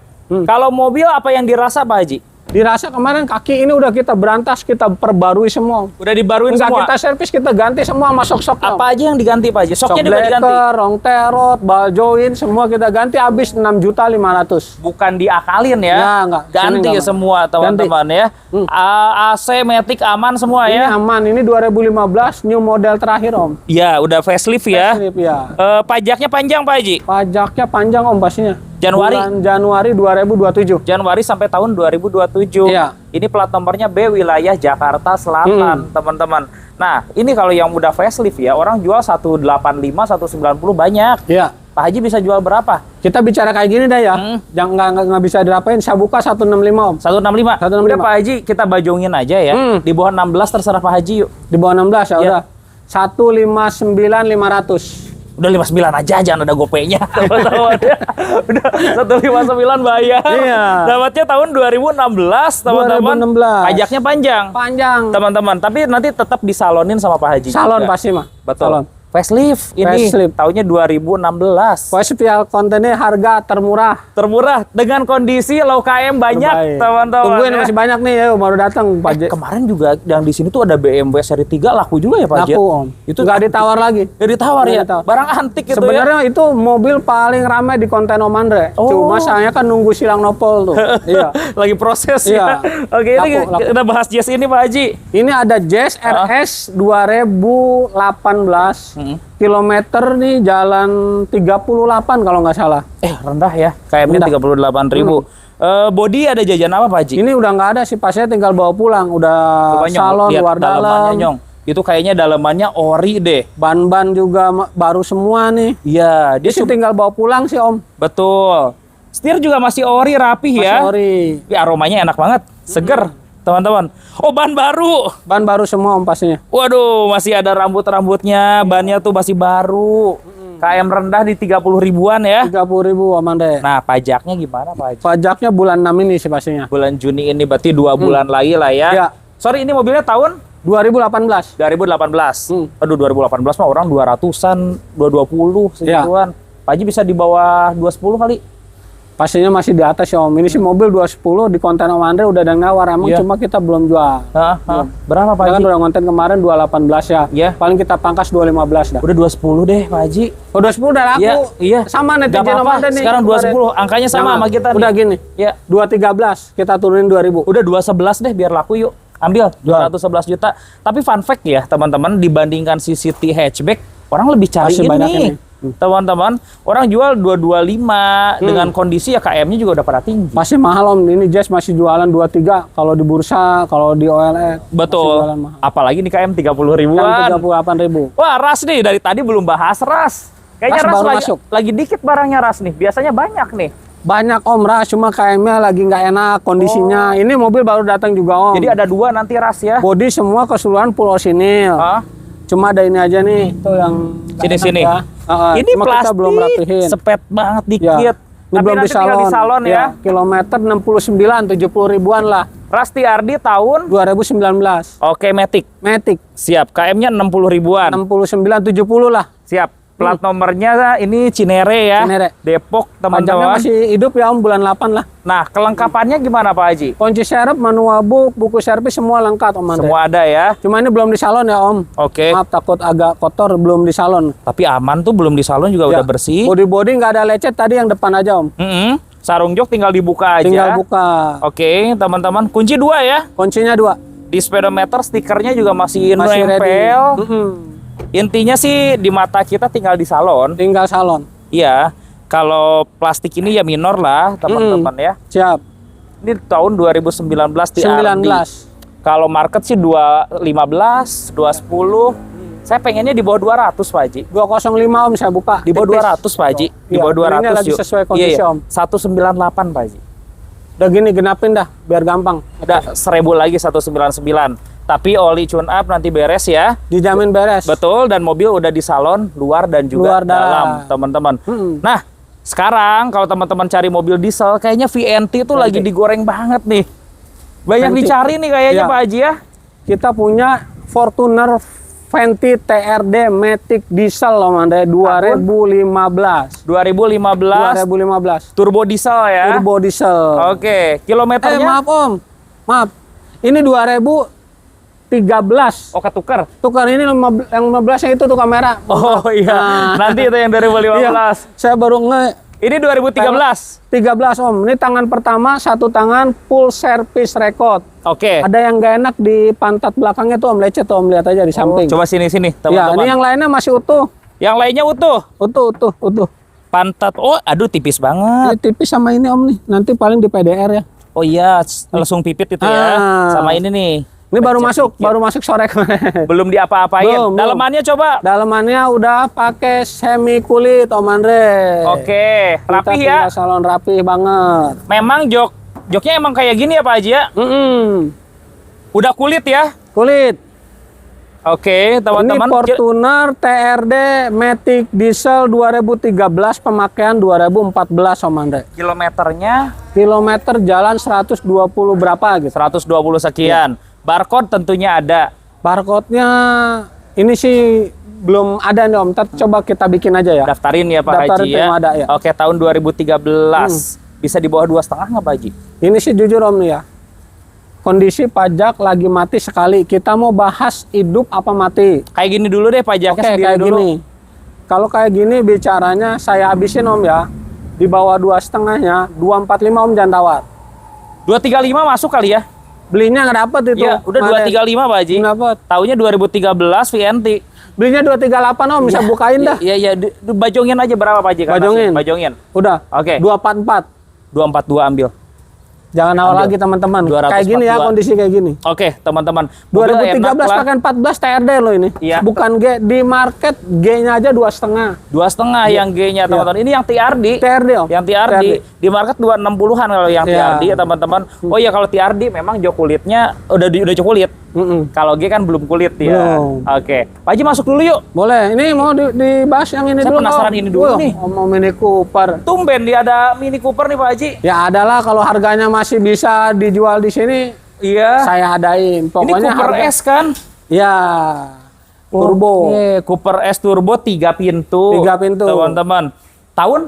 Kalau mobil apa yang dirasa Pak Haji? Dirasa kemarin kaki ini udah kita berantas, kita perbarui semua. Udah dibaruin Enggak, semua. kita servis, kita ganti semua sama sok-sok. Apa aja yang diganti Pak Haji? Sok Soknya juga diganti. breaker, rong terot, ball join, semua kita ganti habis 6.500.000. Bukan diakalin ya. Ya, enggak. Ganti Sini enggak, semua teman-teman ya. AC, Matic aman semua Ini ya. aman, ini 2015 new model terakhir Om. Ya, udah facelift ya. Facelift, ya. Pajaknya panjang Pak Haji. Pajaknya panjang Om pastinya. Januari. Bulan Januari 2027. Januari sampai tahun 2027. Iya. Ini plat nomornya B wilayah Jakarta Selatan, teman-teman. Nah, ini kalau yang udah facelift ya, orang jual 185, 190 banyak. Iya. Pak Haji bisa jual berapa? Kita bicara kayak gini dah ya. Jangan nggak bisa dirapain. Saya buka 165 Om. 165. 165. Udah Pak Haji, kita bajongin aja ya. Di bawah 16 terserah Pak Haji yuk. Di bawah 16 ya Iya. udah. 159.500. Udah 59 aja, jangan ada gopenya. Teman-teman. Udah 159 bayar. Iya. Dapatnya tahun 2016, teman-teman. 2016. Pajaknya panjang. Panjang. Teman-teman, tapi nanti tetap disalonin sama Pak Haji. Salon juga. pasti mah. Betul. Salon. Facelift ini Facelift. tahunnya 2016. Special kontennya harga termurah. Termurah dengan kondisi low KM banyak, Terbaik. teman-teman. Tungguin ya. masih banyak nih ya, baru datang Pak J. Kemarin juga yang di sini tuh ada BMW seri 3 laku juga ya Pak Haji? Laku Om. Itu nggak ditawar lagi. Nggak ditawar Nggak ya? ditawar. Barang antik gitu ya? Sebenarnya itu mobil paling ramai di konten Om Andre. Oh. Cuma sayangnya kan nunggu silang nopol tuh. Iya. Lagi proses Iya. ya. Oke, ini Laku. kita bahas Jazz ini Pak Haji. Ini ada Jazz RS 2018. Kilometer nih jalan 38 kalau nggak salah. Rendah ya. KM-nya 38.000. Body ada jajan apa Pak Haji? Ini udah nggak ada sih, pasnya tinggal bawa pulang. Udah Coba, Nyong, salon, lihat luar dalamannya, dalam. Nyong. Itu kayaknya dalamannya ori deh. Ban-ban juga baru semua nih. Iya, dia Dia sih tinggal bawa pulang sih Om. betul. Setir juga masih ori rapih ya. Masih ori. Tapi aromanya enak banget, seger, teman-teman. Oh, ban baru. Ban baru semua Om pastinya. Waduh, masih ada rambut-rambutnya, bannya tuh masih baru. KM rendah di 30 ribuan ya. 30.000 Om Andre. Nah, pajaknya gimana Pak Haji? Pajaknya bulan 6 ini sih pastinya. Bulan Juni ini berarti 2 bulan lagi lah ya. Ya. Sorry, ini mobilnya tahun 2018. 2018. Aduh, 2018 mah orang 200-an, 220 segituan. Pak Haji bisa di bawah 210 kali. Pastinya masih di atas ya Om. Ini sih mobil 210 di konten Om Andre udah ada yang nawar. Emang Iya. cuma kita belum jual. Berapa Pak Kita kan Haji? udah konten kemarin 218 ya. Iya. Paling kita pangkas 215 dah. Udah 210 deh Pak Haji. Oh, 210 udah laku. Iya, iya. Sama Gak netizen Om apa-apa, Andre nih. sekarang 210. Angkanya sama Jangan. sama kita nih. Udah gini. Ya. 213 kita turunin 2000. Udah 211 deh biar laku yuk. Ambil 211 juta. Tapi fun fact ya teman-teman, dibandingkan si City hatchback, orang lebih cari Masih banyak ini. Teman-teman, orang jual 225 dengan kondisi ya KM-nya juga udah pada tinggi. Pasti mahal Om. Ini Jazz masih jualan 23 kalau di bursa, kalau di OLX. Betul. Masih jualan mahal. Apalagi nih KM 30 ribuan. Kan 38.000. Wah, ras nih dari tadi belum bahas ras. Kayaknya Ras ras baru lagi, masuk. lagi dikit barangnya ras nih. Biasanya banyak nih. Banyak Om ras, cuma KM-nya lagi nggak enak kondisinya. Ini mobil baru datang juga Om. Jadi ada 2 nanti ras ya. Bodi semua keseluruhan full orsinil. Hah? Cuma ada ini aja nih, tuh yang nggak enak Sini-sini. ya. Ini cuma kita plastik, belum rapihin. sepet banget Ya. dikit. Ini belum nanti tinggal di salon ya. Kilometer 69, 70 ribuan lah. Ras TRD tahun 2019. Oke, Matic. Matic. Siap. KM-nya 60 ribuan. 69, 70 lah. Siap. Plat nomornya ini Cinere ya. Cinere. Depok, Pajaknya teman-teman. masih hidup ya Om, bulan 8 lah. Nah, kelengkapannya gimana Pak Haji? Kunci serep, manual book, buku servis semua lengkap Om Andre. Semua ada ya. Cuma ini belum di salon ya Om. Oke. Maaf takut agak kotor, belum di salon. Tapi aman tuh, belum di salon juga Ya. udah bersih. Body nggak ada lecet, tadi yang depan aja Om. Sarung jok tinggal dibuka aja. Tinggal buka. Oke, teman-teman. Kunci 2 ya. Kuncinya 2. Di speedometer stikernya juga masih Masih ready. nempel. Intinya sih di mata kita tinggal di salon. Tinggal salon. Iya. Kalau plastik ini ya minor lah, teman-teman ya. Siap. Ini tahun 2019 TRD. 19. Kalau market sih 215, 210. Saya pengennya di bawah 200 Pak Haji. 205 Om saya buka. Di bawah Tipis. 200 Pak Haji. Di Iya, bawah ini 200 lagi yuk. sesuai kondisi, Iya, Om. 198 Pak Haji. Udah gini genapin dah, biar gampang. Udah 1000 lagi 199. Tapi oli tune up nanti beres ya. Dijamin beres. Betul, dan mobil udah di salon luar dan juga Luar dalam, dalam. teman-teman. Nah, sekarang kalau teman-teman cari mobil diesel, kayaknya VNT itu lagi digoreng banget nih. Banyak VNT. dicari nih kayaknya Iya. Pak Haji ya. Kita punya Fortuner Venti TRD Matic Diesel Om Andre 2015. 2015 turbo diesel ya. Turbo diesel. Oke, kilometernya Maaf Om. Maaf. Ini 2013. oh ketuker. Tukar ini yang 15 yang itu tuh kamera. Oh iya, Nah. nanti itu yang 2015. Iya, saya baru Ini 2013. 13 Om. Ini tangan pertama, satu tangan full service record. Oke. Ada yang gak enak di pantat belakangnya tuh Om, lecet tuh Om, lihat aja di samping. Coba sini Ya, teman-teman. ini yang lainnya masih utuh. Yang lainnya utuh. Utuh. Pantat. Oh, aduh tipis banget. Ini tipis sama ini Om nih. Nanti paling di PDR ya. Oh iya, langsung pipit itu ya. Ah. Sama ini nih. Ini baru Lecet dikit. baru masuk sore kemarin. Belum diapa-apain. Belum. Dalamannya coba. Dalamannya udah pakai semi kulit Om Andre. Oke, Kita rapih ya. tinggal salon rapih banget. Memang joknya emang kayak gini ya Pak Haji ya. Udah kulit ya. Kulit. Oke, teman-teman. Ini Fortuner TRD Matic Diesel 2013, pemakaian 2014 Om Andre. Kilometernya Kilometer jalan 120 berapa gitu. 120 sekian. Barcode tentunya ada. Barcode-nya ini sih belum ada nih Om. Ntar coba kita bikin aja ya. Daftarin ya Pak Daftarin Haji tuh ya. yang ada, ya. Oke, tahun 2013. Bisa di bawah 2,5 nggak Pak Haji? Ini sih jujur Om nih ya. Kondisi pajak lagi mati sekali. Kita mau bahas hidup apa mati. Kayak gini dulu deh pajaknya Oke, sendiri kayak dulu. gini. Kalau kayak gini bicaranya saya habisin Om ya. Di bawah 2,5-nya, 245 Om jangan tawar. 235 masuk kali ya? Belinya nggak dapet itu. Iya, udah kemarin. 235 Pak Haji. Nggak dapet. Tahunnya 2013 VNT. Belinya 238 Om, bisa bukain dah. Iya, bajongin aja berapa Pak Haji? Bajongin. Udah. Oke. 244. 242 ambil. Jangan awal Ambil. lagi teman-teman. 242. Kayak gini ya kondisi kayak gini. Oke, teman-teman. Mobil 2013 enak lah. pakai 14 TRD loh ini. Iya. Bukan G. Di market G-nya aja 2,5. 2,5 yang G-nya teman-teman. Ini yang TRD. TRD Om. Yang TRD di market 260-an kalau yang Iya. TRD ya teman-teman. Oh iya, kalau TRD memang jok kulitnya udah jok kulit. Kalau G kan belum kulit ya. Belum. Oke. Pak Haji masuk dulu yuk. Boleh. Ini mau dibahas yang ini Saya dulu. penasaran Om. ini dulu nih. Mau Mini Cooper. Tumben dia ada Mini Cooper nih Pak Haji. Ya adalah kalau harganya masih bisa dijual di sini, Iya. saya adain. Ini Pokoknya Cooper harga. S kan? Ya. Turbo. Oke, Cooper S Turbo 3 pintu. 3 pintu. Teman-teman. Tahun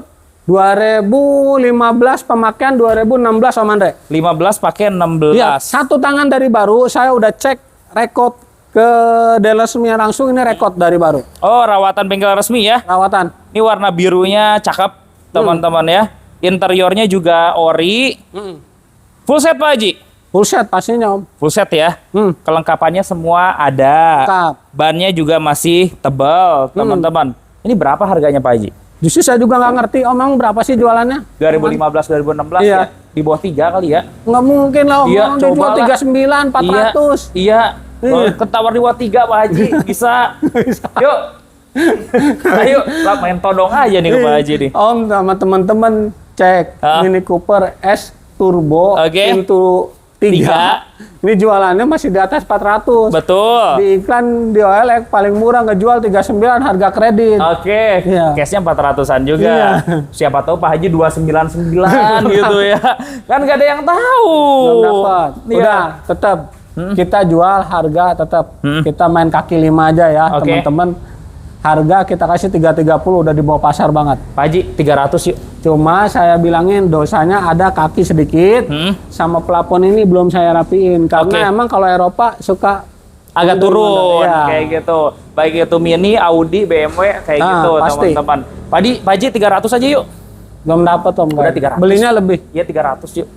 2015 pemakaian 2016 Om Andre. 15 pakai 16. Iya, satu tangan dari baru. Saya udah cek rekod ke dealersnya langsung, ini rekod dari baru. Oh, rawatan bengkel resmi ya. Rawatan. Ini warna birunya cakep, teman-teman ya. Interiornya juga ori. Full set Pak Haji. Full set pastinya Om. Full set ya. Kelengkapannya semua ada. Lengkap. Bannya juga masih tebal, teman-teman. Ini berapa harganya Pak Haji? Justru saya juga nggak ngerti Om, emang berapa sih jualannya? 2015 2016 Iya. ya. Di bawah 3 kali ya. Nggak mungkin lah Om, Iya, Om dijual cobalah. 39, 400. Iya. Ketawar di bawah 3 Pak Haji. Bisa. Yuk. Ayo, lah main todong aja nih ke Pak Haji nih. Om sama teman-teman cek Mini Cooper S Turbo Oke. pintu 3. Ini jualannya masih di atas 400. Betul. Di iklan di OLX paling murah ngejual 39 harga kredit. Oke, Iya. cashnya 400-an juga. Iya. Siapa tahu Pak Haji 299 gitu ya. Kan gak ada yang tahu. Belum dapat. Iya. Udah, tetap kita jual harga tetap. Kita main kaki 5 aja ya, Oke. teman-teman. Harga kita kasih 330 udah di bawah pasar banget. Pak Haji 300 yuk. Cuma saya bilangin dosanya ada kaki sedikit sama plafon ini belum saya rapiin karena emang kalau Eropa suka Agak turun ya. kayak gitu. Baik itu Mini, Audi, BMW kayak Nah, gitu pasti. teman-teman. Pak Haji 300 aja yuk. Belum dapat Om. Udah 300. Belinya lebih. Iya 300 yuk.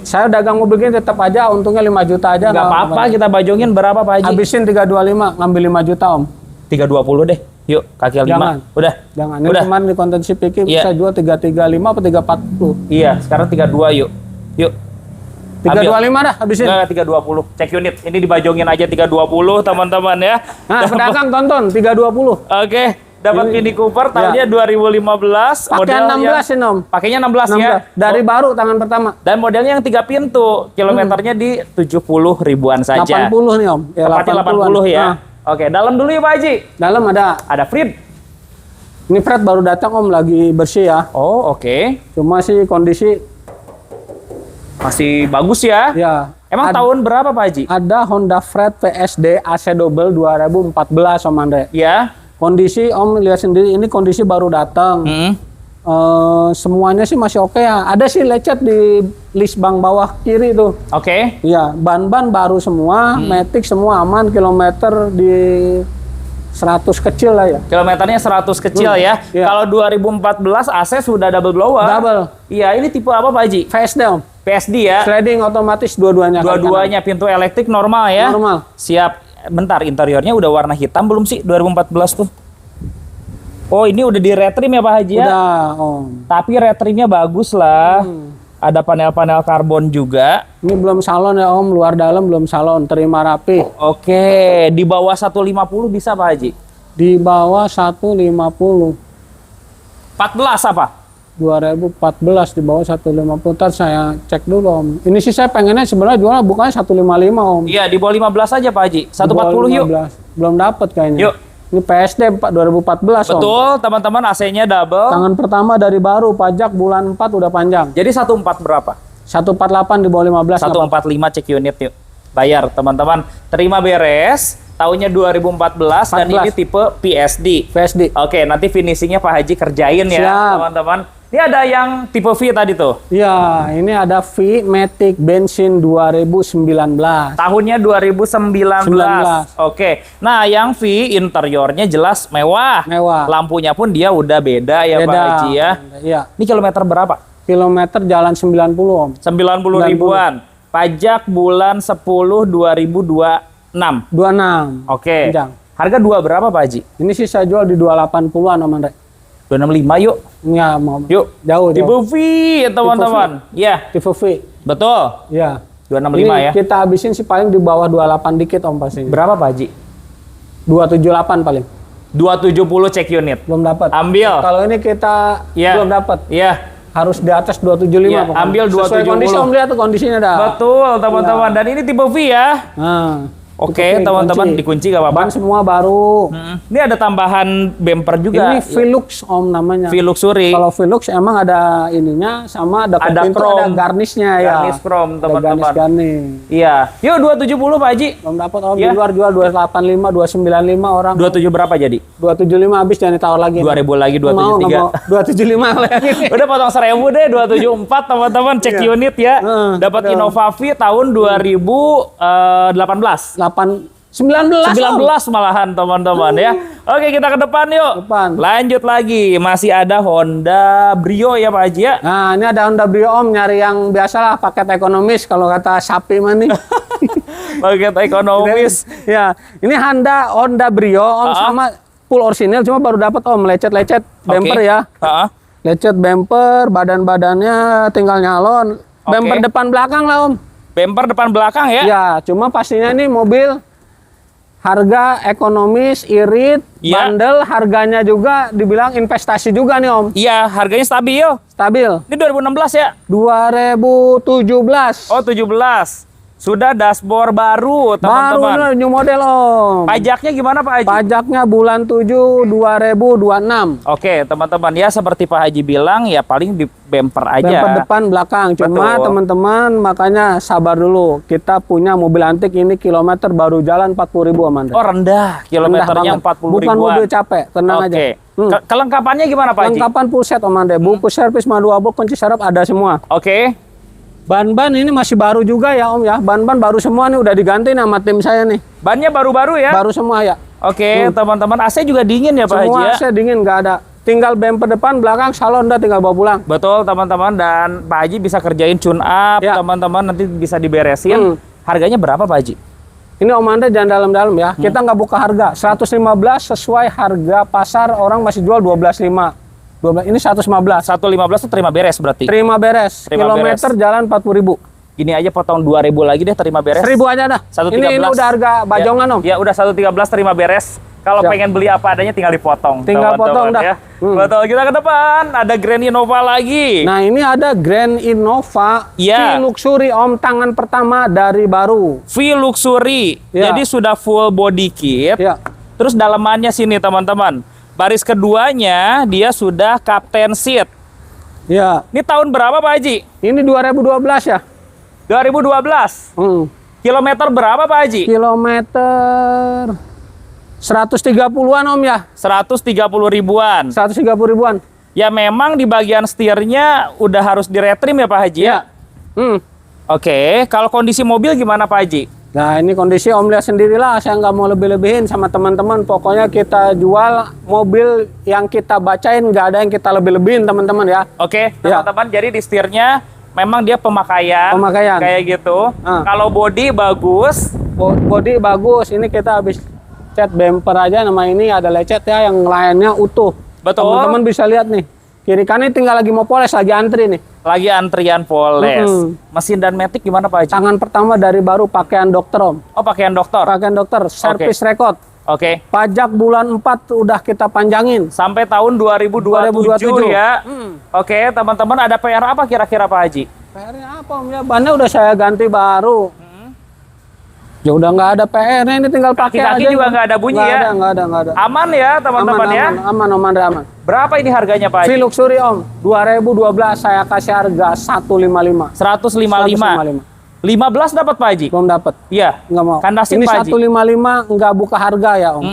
Saya dagang mobil gini tetap aja untungnya 5 juta aja. Gak apa-apa, kita bajongin berapa Pak Haji? Habisin 325 ngambil 5 juta Om. 320 deh. Yuk, kaki 5. Jangan. Udah. Jangan. Ini Udah. kemarin di konten si Piki Iya. bisa jual 335 atau 340. Iya, sekarang 32 yuk. Yuk. 325 dah habisin. Enggak, 320. Cek unit. Ini dibajongin aja 320 teman-teman ya. Nah, pedagang tonton 320. Oke, dapat Ini- Mini Cooper tahunnya 2015. Pakaian 16 ini Om. Pakainya 16 ya. 16. Dari baru tangan pertama. Dan modelnya yang 3 pintu. Kilometernya di 70 ribuan saja. 80 nih Om. Ya, Tepatnya 80 ya. Nah, Oke, dalam dulu ya Pak Haji. dalam ada. Ada Frid. Ini Fred baru datang Om, lagi bersih ya. Oh, oke. Cuma sih kondisi Masih bagus ya. ya. Emang tahun berapa Pak Haji? Ada Honda Fred PSD AC double 2014 Om Andre. Ya. Kondisi Om lihat sendiri ini kondisi baru datang. Semuanya sih masih oke ya. Ada sih lecet di list bang bawah kiri tuh. Oke. Iya, ban-ban baru semua, matic semua aman, kilometer di 100 kecil lah ya. Kilometernya 100 kecil ya. Iya. Kalau 2014 AC sudah double blower. Double. Iya, ini tipe apa Pak Haji? VSD Om. PSD ya. Sliding otomatis dua-duanya. Dua-duanya pintu elektrik normal ya. Normal. Siap. Bentar, interiornya udah warna hitam belum sih 2014 tuh? Oh, ini udah di retrim ya Pak Haji ya? Udah Om. Tapi retrimnya bagus lah. Ada panel-panel karbon juga. Ini belum salon ya Om, luar dalam belum salon, terima rapi. Oke, di bawah 150 bisa Pak Haji? Di bawah 150. 14 apa? 2014 di bawah 150. Ntar saya cek dulu Om. Ini sih saya pengennya sebenarnya jualnya bukannya 155 Om. Iya, di bawah 15 aja Pak Haji. 140 yuk. 15. Belum dapat kayaknya. Yuk. Ini PSD 2014 Om. Betul, teman-teman, AC-nya double. Tangan pertama dari baru, pajak bulan 4 udah panjang. Jadi 14 berapa? 148 di bawah 15. 145 cek unit yuk. Bayar teman-teman. Terima beres. Tahunnya 2014 dan 14. ini tipe PSD. PSD. Oke, nanti finishingnya Pak Haji kerjain ya Siap. teman-teman. Ini ada yang tipe V tadi tuh. Ya, ini ada V Matic bensin 2019. Tahunnya 2019. 19. Oke. Nah, yang V interiornya jelas mewah. Mewah. Lampunya pun dia udah beda ya Pak Beda. Haji ya. Iya. Ini kilometer berapa? Kilometer jalan 90 Om. 90 ribuan. Pajak bulan 10 2026. 26. Oke. Panjang. Harga dua berapa Pak Haji? Ini sih saya jual di 280-an Om Andre. 265 yuk. Ya, mau. Yuk. Jauh, Tipe jauh. V teman-teman. Ya, Tipe V. betul. Ya. 265 Ini ya. kita habisin sih paling di bawah 28 dikit Om pasti. Berapa Pak Haji? 278 paling. 270 cek unit. Belum dapat. Ambil. Kalau ini kita Iya. belum dapat. Iya. Harus di atas 275 Iya, pokoknya. ambil Sesuai 270. kondisi Om lihat tuh kondisinya dah. Betul teman-teman. Dan ini tipe V ya. Nah. Oke Oke, teman-teman, dikunci gak apa-apa. Ban semua baru. Ini ada tambahan bumper juga. Ini Velux Om namanya. V Luxury. Kalau Velux emang ada ininya sama ada Ada pintu, chrome. ada garnisnya ya. Garnish chrome Ada teman-teman. garnish. Iya. Yuk 270 Pak Haji. Belum dapat Om Ya. di luar jual 285, 295 orang. 27 berapa jadi? 275 habis jangan ditawar lagi. 2000 lagi Nggak mau, 273. nggak mau. 275 lagi. Udah potong 1000 deh 274 teman-teman cek Iya. unit ya. Dapat udah. Innova V tahun 2018. 19 19 malahan teman-teman ya. Oke, kita ke depan yuk. Depan. Lanjut lagi. Masih ada Honda Brio ya Pak Haji ya. Nah, ini ada Honda Brio Om, nyari yang biasalah paket ekonomis kalau kata Sapi mah nih. Paket ekonomis. Ya, ini Honda Brio Om sama full orisinil cuma baru dapat Om lecet-lecet bumper Oke. ya. Lecet bumper, badan-badannya tinggal nyalon. Bumper depan belakang lah Om. Bumper depan belakang ya. Ya, cuma pastinya ini mobil Harga ekonomis, irit, Iya. bandel, harganya juga dibilang investasi juga nih Om. Iya, harganya stabil. Stabil. Ini 2016 ya? 2017. Oh, 17. Sudah dashboard baru, Baru teman-teman. new model Om. Pajaknya gimana Pak Haji? Pajaknya bulan 7 2026. Oke, teman-teman, ya seperti Pak Haji bilang, ya paling di bumper aja. Bumper depan belakang. Cuma Betul. teman-teman makanya sabar dulu. Kita punya mobil antik ini kilometer baru jalan 40.000 Om Andre. Oh, rendah. Kilometernya 40 Bukan ribuan. mobil capek, tenang aja. Oke. Kelengkapannya gimana Pak Haji? Lengkapan full set Om Andre. Buku servis, manual box, kunci serep ada semua. Oke. Ban-ban ini masih baru juga ya Om ya. Ban-ban baru semua nih, udah diganti sama tim saya nih. Bannya baru-baru ya? Baru semua ya. Oke, teman-teman. AC juga dingin ya Pak Haji Semua ya? AC dingin, nggak ada. Tinggal bumper depan, belakang, salon udah tinggal bawa pulang. Betul, teman-teman. Dan Pak Haji bisa kerjain tune up, Ya. teman-teman, nanti bisa diberesin. Harganya berapa Pak Haji? Ini Om Andre jangan dalam-dalam ya. Kita nggak buka harga. 115 sesuai harga pasar, orang masih jual 12.5. 12, ini 115. 115 tuh terima beres berarti. Terima beres. Terima Kilometer beres. jalan 40.000. Gini aja potong 2.000 lagi deh terima beres. 1.000 aja dah. 113. Ini udah harga bajongan Om. Ya udah 113 terima beres. Kalau Ya. pengen beli apa adanya tinggal dipotong. Tinggal teman-teman, potong dah. ya. Betul. Kita ke depan ada Grand Innova lagi. Nah ini ada Grand Innova Iya. V-Luxury Om, tangan pertama dari baru. V-Luxury. Ya. Jadi sudah full body kit. Ya. Terus dalamannya sini teman-teman. Baris keduanya dia sudah captain seat. Ya. Ini tahun berapa Pak Haji? Ini 2012 ya. 2012. Kilometer berapa Pak Haji? Kilometer 130-an Om ya. 130 ribuan. 130 ribuan. Ya memang di bagian setirnya udah harus diretrim ya Pak Haji ya? Oke, kalau kondisi mobil gimana Pak Haji? Nah ini kondisi Om lihat sendirilah, saya nggak mau lebih-lebihin sama teman-teman. Pokoknya kita jual mobil yang kita bacain, nggak ada yang kita lebih-lebihin teman-teman ya. Oke, Ya. teman-teman, jadi di setirnya memang dia pemakaian, Pemakaian. kayak gitu. Kalau body bagus, Body bagus, ini kita habis cat bumper aja, nama ini ada lecet ya, yang lainnya utuh. Betul. Teman-teman bisa lihat nih, kiri kanan tinggal lagi mau poles, lagi antri nih. lagi antrian poles. Mesin dan matic gimana Pak Haji? Tangan pertama dari baru pakaian dokter Om. Oh, pakaian dokter. Pakaian dokter, service record. Oke. Pajak bulan 4 udah kita panjangin. Sampai tahun 2027 2027. ya. Oke, teman-teman, ada PR apa kira-kira Pak Haji? PR-nya apa Om ya? Bannya udah saya ganti baru. Ya udah nggak ada PR-nya, ini tinggal pakai aja. Kaki-kaki juga nggak ada bunyi ya? Nggak ada. Aman ya teman-teman ya? Aman Om Andre, aman. Berapa ini harganya Pak Haji? V-Luxury Om, 2012 saya kasih harga 155. 155. 15 dapat Pak Haji? Belum dapat. Iya. Nggak mau. Kandasin Ini Pak Haji. 155 nggak buka harga ya Om.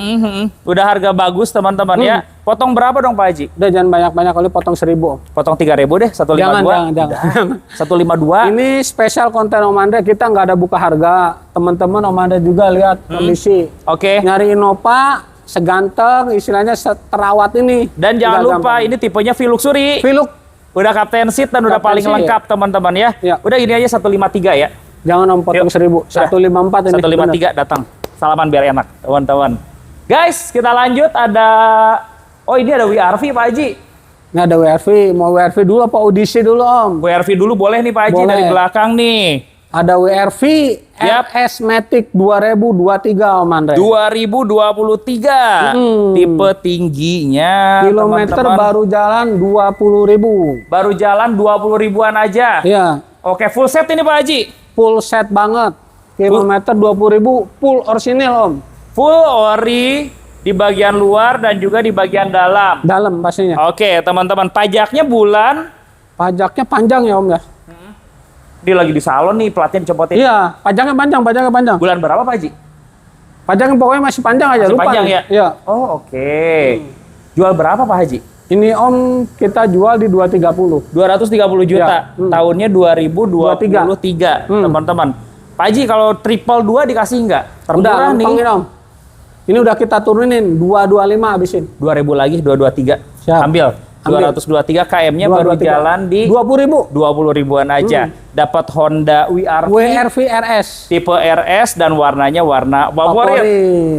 Udah harga bagus teman-teman ya. Potong berapa dong Pak Haji? Udah jangan banyak-banyak, kali potong 1.000 Om. Potong 3.000 deh, 152. Jangan. 152. Ini spesial konten Om Andre, kita nggak ada buka harga. Teman-teman Om Andre juga lihat kondisi. Oke. Nyari Innova seganteng, istilahnya terawat ini. Dan jangan Nggak lupa gampang. ini tipenya V-Luxury. V-Lux, Udah captain seat dan udah Captain paling seat. lengkap teman-teman ya. Ya. Udah gini aja 153 ya. jangan Om potong Yuk. 1.000. 154 ini. 153 datang. Salaman biar enak, teman-teman. Guys, kita lanjut ada ini ada WRV Pak Haji. Ini ada WRV, mau WRV dulu apa Odyssey dulu Om? WRV dulu boleh nih Pak Haji Boleh. dari belakang nih. Ada WRV Yap. RS Matic 2023 Om Andre. 2023. Tipe tingginya Kilometer teman-teman. baru jalan 20.000. Baru jalan 20 ribuan aja. Iya, Oke, full set ini Pak Haji. full set banget. Kilometer 20.000, full orisinil Om. Full ori di bagian luar dan juga di bagian dalam. Dalam pastinya. Oke, teman-teman, pajaknya bulan. Pajaknya panjang ya Om ya? Dia lagi di salon nih, platnya dicopotin. Iya, pajaknya panjang. Bulan berapa Pak Haji? Pajaknya pokoknya masih panjang aja, Masih lupa panjang nih. ya? Iya. Oh, oke. Jual berapa Pak Haji? Ini Om kita jual di 230. 230 juta. Ya. Tahunnya 2023, teman-teman. Pak Haji, kalau triple 2 dikasih nggak? Udah, Termurah nih. gampangin Om. Ini udah kita turunin 225 habisin. 2.000 lagi, 223. Siap. Ambil. 223 KM-nya baru 223. jalan di 20.000. 20 ribuan aja. Dapat Honda WRV WRV RS. tipe RS dan warnanya warna favorit.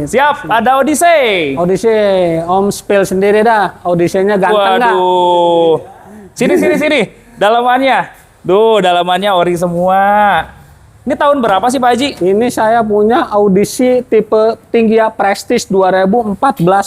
Siap, ada Odyssey. Odyssey, Om spill sendiri dah. Odyssey-nya ganteng nggak? Waduh. Sini. Dalamannya. Duh, dalamannya ori semua. Ini tahun berapa sih Pak Haji? Ini saya punya audisi tipe tinggi ya Prestige 2014,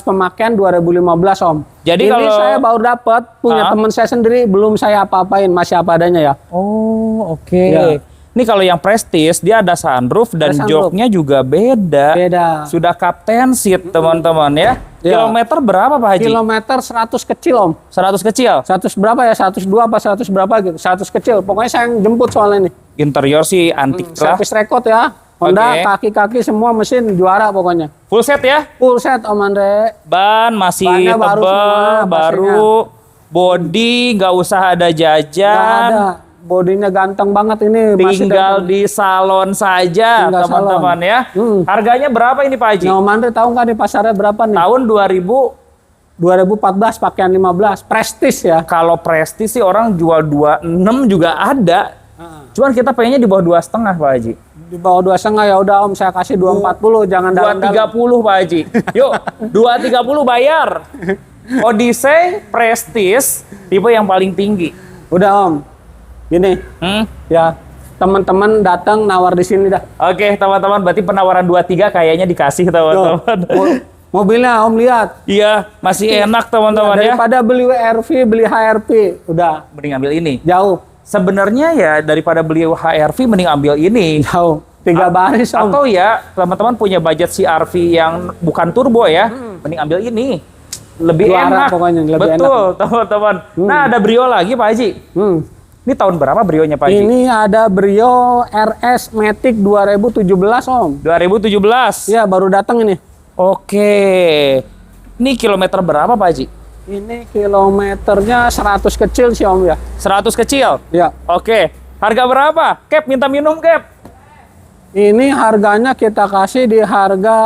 pemakaian 2015 Om. Jadi ini kalau saya baru dapat punya teman saya sendiri, belum saya apa-apain, masih apa adanya ya. Oh, oke. Ya. Ini kalau yang Prestige dia ada sunroof dan sunroof. joknya juga beda. Beda. Sudah captain seat teman-teman ya. Ya. Kilometer berapa Pak Haji? Kilometer 100 kecil Om. 100 kecil. 100 berapa ya? 102 apa 100 berapa gitu. 100 kecil. Pokoknya saya yang jemput soalnya nih. Interior sih antik lah. Service record ya. Honda, Oke. kaki-kaki semua mesin juara pokoknya. Full set ya. Full set Om Andre. Ban masih Bannya baru tebal, semua, baru. Body nggak usah ada Nggak jajan. ada. Bodinya ganteng banget ini. Masih Tinggal dari- di salon saja Tinggal teman-teman salon. ya. Harganya berapa ini Pak Haji? Nah, Om Andre tahu nggak di pasarnya berapa nih? Tahun 2014 pakaian 15 Prestige ya. kalau Prestige sih orang jual 26 juga ada. Cuman kita pengennya di bawah 2,5 Pak Haji. Di bawah 2,5 ya udah Om, saya kasih 240, jangan dalam-dalam. 230 Pak Haji. Yuk, 230 bayar. Odyssey Prestige tipe yang paling tinggi. Udah Om. Gini, ya. Teman-teman datang nawar di sini dah. Oke, teman-teman, berarti penawaran 23 kayaknya dikasih teman-teman. Mobilnya Om lihat. Iya, masih enak teman-teman ya. Daripada beli WRV, beli HRV, udah Mending ambil ini. jauh. Sebenarnya ya daripada beli HRV mending ambil ini. Jauh. 3 baris Om. Atau ya teman-teman punya budget CR-V yang bukan turbo ya, mending ambil ini. Lebih Juara enak. pokoknya, lebih Betul, teman-teman. Nah, ada Brio lagi Pak Haji. Ini tahun berapa Brionya Pak Haji? Ini ada Brio RS Matic 2017 Om. 2017. Ya baru datang ini. Oke. Ini kilometer berapa Pak Haji? Ini kilometernya 100 kecil sih Om ya. 100 kecil. Ya. Oke. Harga berapa? Cap, minta minum Cap. Ini harganya kita kasih di harga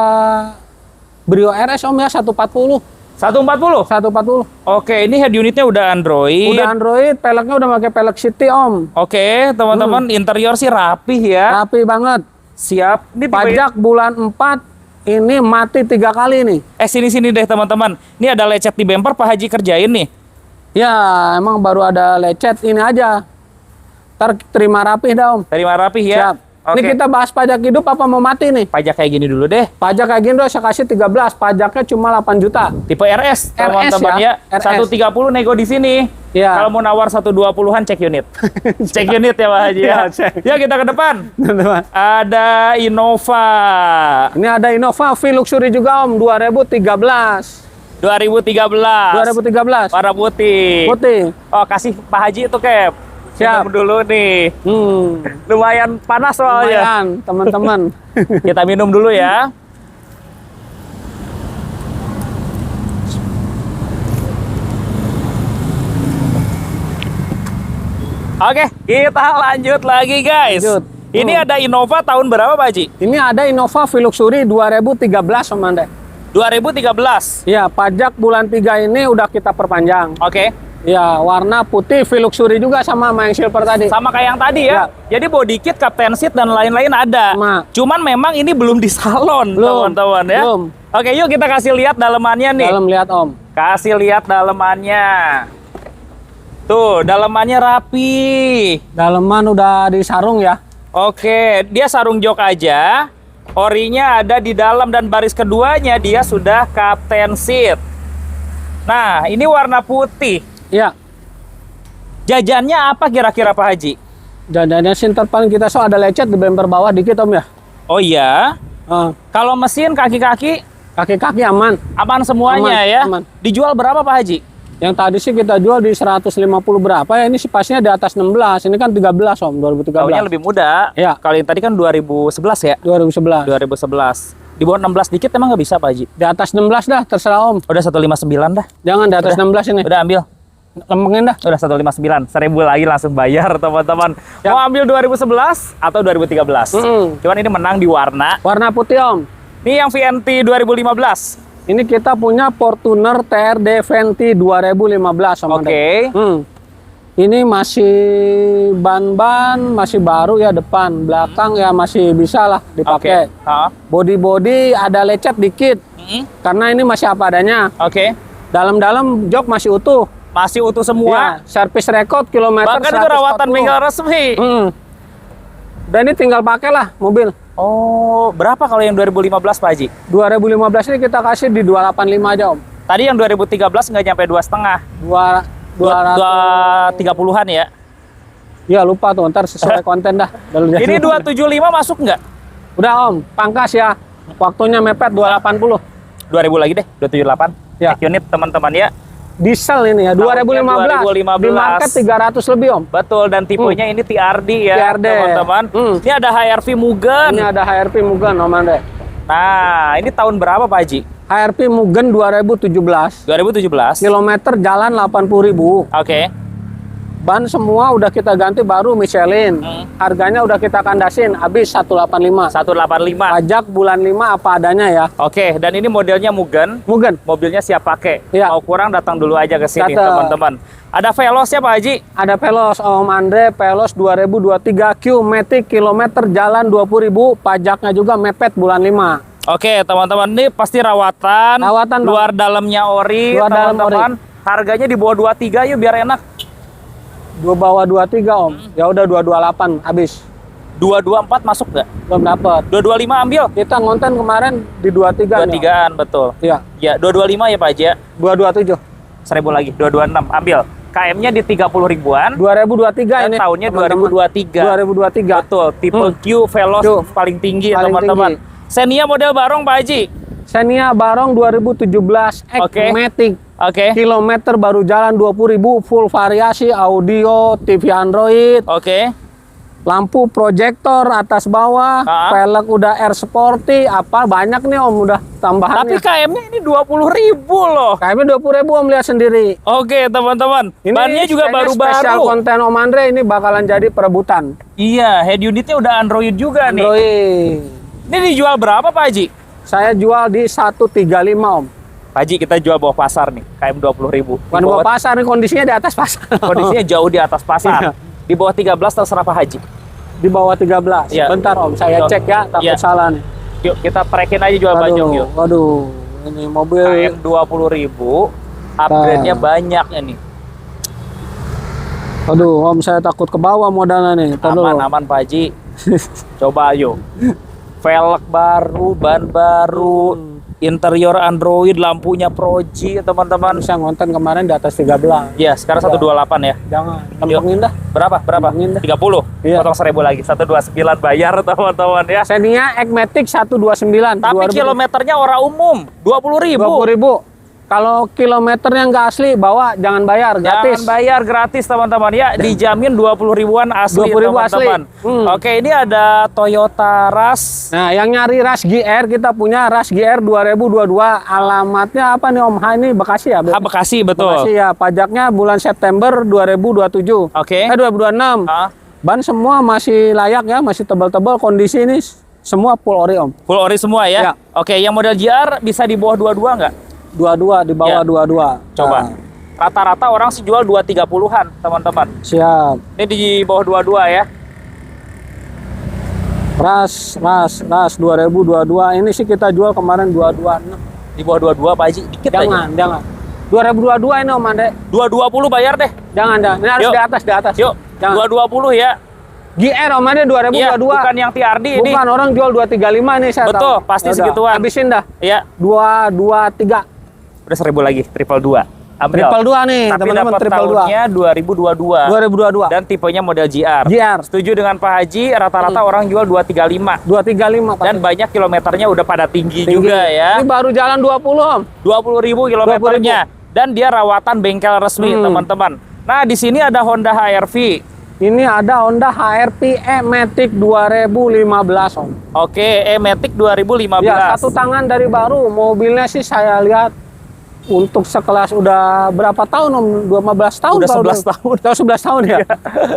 Brio RS Om ya 140. 140. 140. Oke, ini head unitnya udah Android. Udah Android, peleknya udah pakai pelek City Om. Oke, teman-teman, interior sih rapih ya. Rapi banget. Siap. Ini tipe- Pajak bulan 4 ini mati 3 kali nih. sini deh teman-teman. Ini ada lecet di bumper Pak Haji kerjain nih. Ya, emang baru ada lecet ini aja. Ntar terima rapi dah Om. Terima rapih ya. Siap. Oke. Ini kita bahas pajak hidup apa mau mati nih? Pajak kayak gini dulu deh. Pajak kayak gini udah saya kasih 13, pajaknya cuma 8 juta. Tipe RS, teman-teman ya. ya, RS. 130 nego di sini. Ya. Kalau mau nawar 120-an cek unit. Cek unit ya Pak Haji ya. Ya, cek. Ya kita ke depan. Ada Innova. Ini ada Innova V Luxury juga Om, 2013. 2013. 2013. Warna putih. Putih. Oh, kasih Pak Haji itu Cap. Siap. Minum dulu nih. Lumayan panas soalnya. Lumayan, teman-teman. Kita minum dulu ya. Oke, kita lanjut lagi guys. Lanjut. Ini ada Innova tahun berapa Pak Haji? Ini ada Innova V Luxury 2013 Om Ande. 2013. Ya, pajak bulan 3 ini udah kita perpanjang. Oke. Ya, warna putih V Luxury juga sama yang silver tadi. Sama kayak yang tadi ya. Jadi body kit, captain seat dan lain-lain ada. Sama. Cuman memang ini belum di salon, Belum. teman-teman ya. Belum. Oke, yuk kita kasih lihat dalemannya nih. Dalam lihat Om. Kasih lihat dalemannya. Tuh, dalemannya rapi. Daleman udah disarung ya. Oke, dia sarung jok aja. Orinya ada di dalam dan baris keduanya dia sudah captain seat. Nah, ini warna putih. Iya. Jajannya apa kira-kira Pak Haji? Dadanya sih ntar paling kita ada lecet di bumper bawah dikit Om ya. Oh iya. Ah, Kalau mesin kaki-kaki kaki-kaki aman. aman semuanya Aman, ya. aman. Dijual berapa Pak Haji? Yang tadi sih kita jual di 150 berapa ya, ini sih pasnya di atas 16. Ini kan 13 Om, 2013. Tahunnya lebih muda. Iya. Kalau yang tadi kan 2011 ya. 2011. 2011. Di bawah 16 dikit emang nggak bisa Pak Haji? Di atas 16 dah, terserah Om. Udah 159 dah. Jangan di atas 16 ini. Udah ambil. Lempengin dah. Udah 159, 1000 lagi langsung bayar teman-teman. Mau ambil 2011 atau 2013. Cuman ini menang di warna. Warna putih Om. Ini yang VNT 2015. Ini kita punya Fortuner TRD Venti 2015 Om. Oke. Ini masih ban-ban, masih baru ya depan. Belakang ya masih bisa lah dipakai. Body-body ada lecet dikit. Karena ini masih apa adanya. Oke. Dalam-dalam jok masih utuh. Masih utuh semua. Ya, service record kilometer Bahkan itu rawatan bengkel resmi. Dan ini tinggal pakai lah mobil. Oh, berapa kalau yang 2015 Pak Haji? 2015 ini kita kasih di 285 aja Om. Tadi yang 2013 nggak nyampe 2,5. 230-an ya? Ya lupa tuh, ntar sesuai konten dah. Ini 275 masuk nggak? Udah Om, pangkas ya. Waktunya mepet 280. 2000 lagi deh, 278. Ya. Unit teman-teman ya. Diesel ini ya, 2015. 2015. Di market 300 lebih Om. Betul, dan tipenya ini TRD ya, TRD. teman-teman. Ini ada HRV Mugen. Ini ada HRV Mugen Om Andre. Nah, ini tahun berapa Pak Haji? HRV Mugen 2017. 2017. Kilometer jalan 80.000. Oke. Ban semua udah kita ganti baru Michelin. Harganya udah kita kandasin habis 185. 185. Pajak bulan 5 apa adanya ya. Oke, dan ini modelnya Mugen. Mugen. Mobilnya siap pakai. Iya. Mau kurang datang dulu aja ke sini, Datang. teman-teman. Ada Veloz ya Pak Haji? Ada Veloz Om Andre, Veloz 2023 Q Matic, kilometer jalan 20.000, pajaknya juga mepet bulan 5. Oke, teman-teman, ini pasti rawatan. Rawatan, Bang. Luar dalamnya ori, Luar dalam teman-teman. Harganya di bawah 23 yuk biar enak. Dua bawah 23 Om. Ya udah 228 habis. 224 masuk nggak? Belum dapat. 225 ambil. Kita ngonten kemarin di 23 nih. 23-an betul. Iya. Ya, 225 ya Pak Haji ya. 227. 1000 lagi, 226 ambil. KM-nya di 30 ribuan. 2023 Dan ini. tahunnya teman-teman. 2023. 2023. Betul, tipe Q Veloz Q. paling tinggi Paling teman-teman. Xenia model barong Pak Haji. Xenia Barong 2017 Oke. Matic. Oke. Kilometer baru jalan 20.000, full variasi, audio, TV Android, Oke. lampu proyektor atas bawah, velg udah Air Sporty, apa banyak nih Om udah tambahannya. Tapi KM-nya ini 20.000 loh. KM-nya 20.000 Om, lihat sendiri. Oke, teman-teman. Bannya juga kayaknya spesial baru-baru. konten Om Andre ini bakalan jadi perebutan. Iya, head unitnya udah Android juga nih. Android. Ini dijual berapa Pak Haji? Saya jual di 135 Om. Pak Haji, kita jual bawah pasar nih, KM 20.000. Bukan bawah pasar nih, kondisinya di atas pasar. Kondisinya jauh di atas pasar. Iya. Di bawah 13 terserah Pak Haji. Di bawah 13. Iya. Bentar Om, saya cek ya, takut Iya. salah nih. Yuk, kita prekin aja jual bajong yuk. Waduh, ini mobil KM 20.000, upgrade-nya banyak ini. Aduh, Om, saya takut ke bawah modalnya nih. Ntar dulu. Aman-aman Pak Haji. Coba yuk. Velg baru, ban baru, interior Android, lampunya Pro G, teman-teman. Bisa ngonten kemarin di atas 13. Ya, sekarang 128 ya. Jangan, lempengin dah. Berapa? Lempengin dah. 30. Iya. Potong 1000 lagi. 129 bayar, teman-teman ya. Xenia X-Matic 129. Tapi kilometernya orang umum, 20.000. 20.000. Kalau kilometernya nggak asli, bawa jangan bayar, Jangan gratis. bayar, gratis teman-teman ya. Dijamin 20 ribuan asli 20.000 teman-teman. asli. Oke, ini ada Toyota Rush. Nah, yang nyari Rush GR, kita punya Rush GR 2022. Alamatnya apa nih Om? Ini Bekasi ya? Bekasi, betul. Bekasi ya. Pajaknya bulan September 2027. Oke. 2026. Ban semua masih layak ya, masih tebal-tebal. Kondisi ini semua full ori Om. Full ori semua ya? Ya. Oke, yang model GR bisa di bawah 22 nggak? 22, di bawah Ya. 22. Coba. Nah, Rata-rata orang sih jual 230-an, teman-teman. siap. Ini di bawah 22 ya. Rush 2022. Ini sih kita jual kemarin 226. Di bawah 22 Pak Haji, dikit aja. Jangan. 2022 ini Om Ande. 220 bayar deh. Jangan. Ini harus Yuk. di atas. Yuk, Jangan. 220 ya. GR Om Ande 2022. Iya, bukan yang TRD ini. Bukan, orang jual 235 nih saya Betul, tahu. pasti Yaudah, segituan. Habisin dah. Iya, 223. udah 1000 lagi, triple 2. Ambil. Triple 2 nih, Tapi teman-teman, dapat triple 2. tahunnya 2022. 2022. Dan tipenya model GR. GR. Setuju dengan Pak Haji, rata-rata orang jual 235. 235 Pak. Dan banyak kilometernya udah pada tinggi juga ya. Ini baru jalan 20 Om. 20.000 kilometernya. Dan dia rawatan bengkel resmi, teman-teman. Nah, di sini ada Honda HR-V. Ini ada Honda HR-V E-Matic 2015 Om. Oke, E-Matic 2015. Ya, satu tangan dari baru. Mobilnya sih saya lihat untuk sekelas udah berapa tahun Om? 15 tahun. Udah kalau 11 tahun. Udah 11 tahun ya.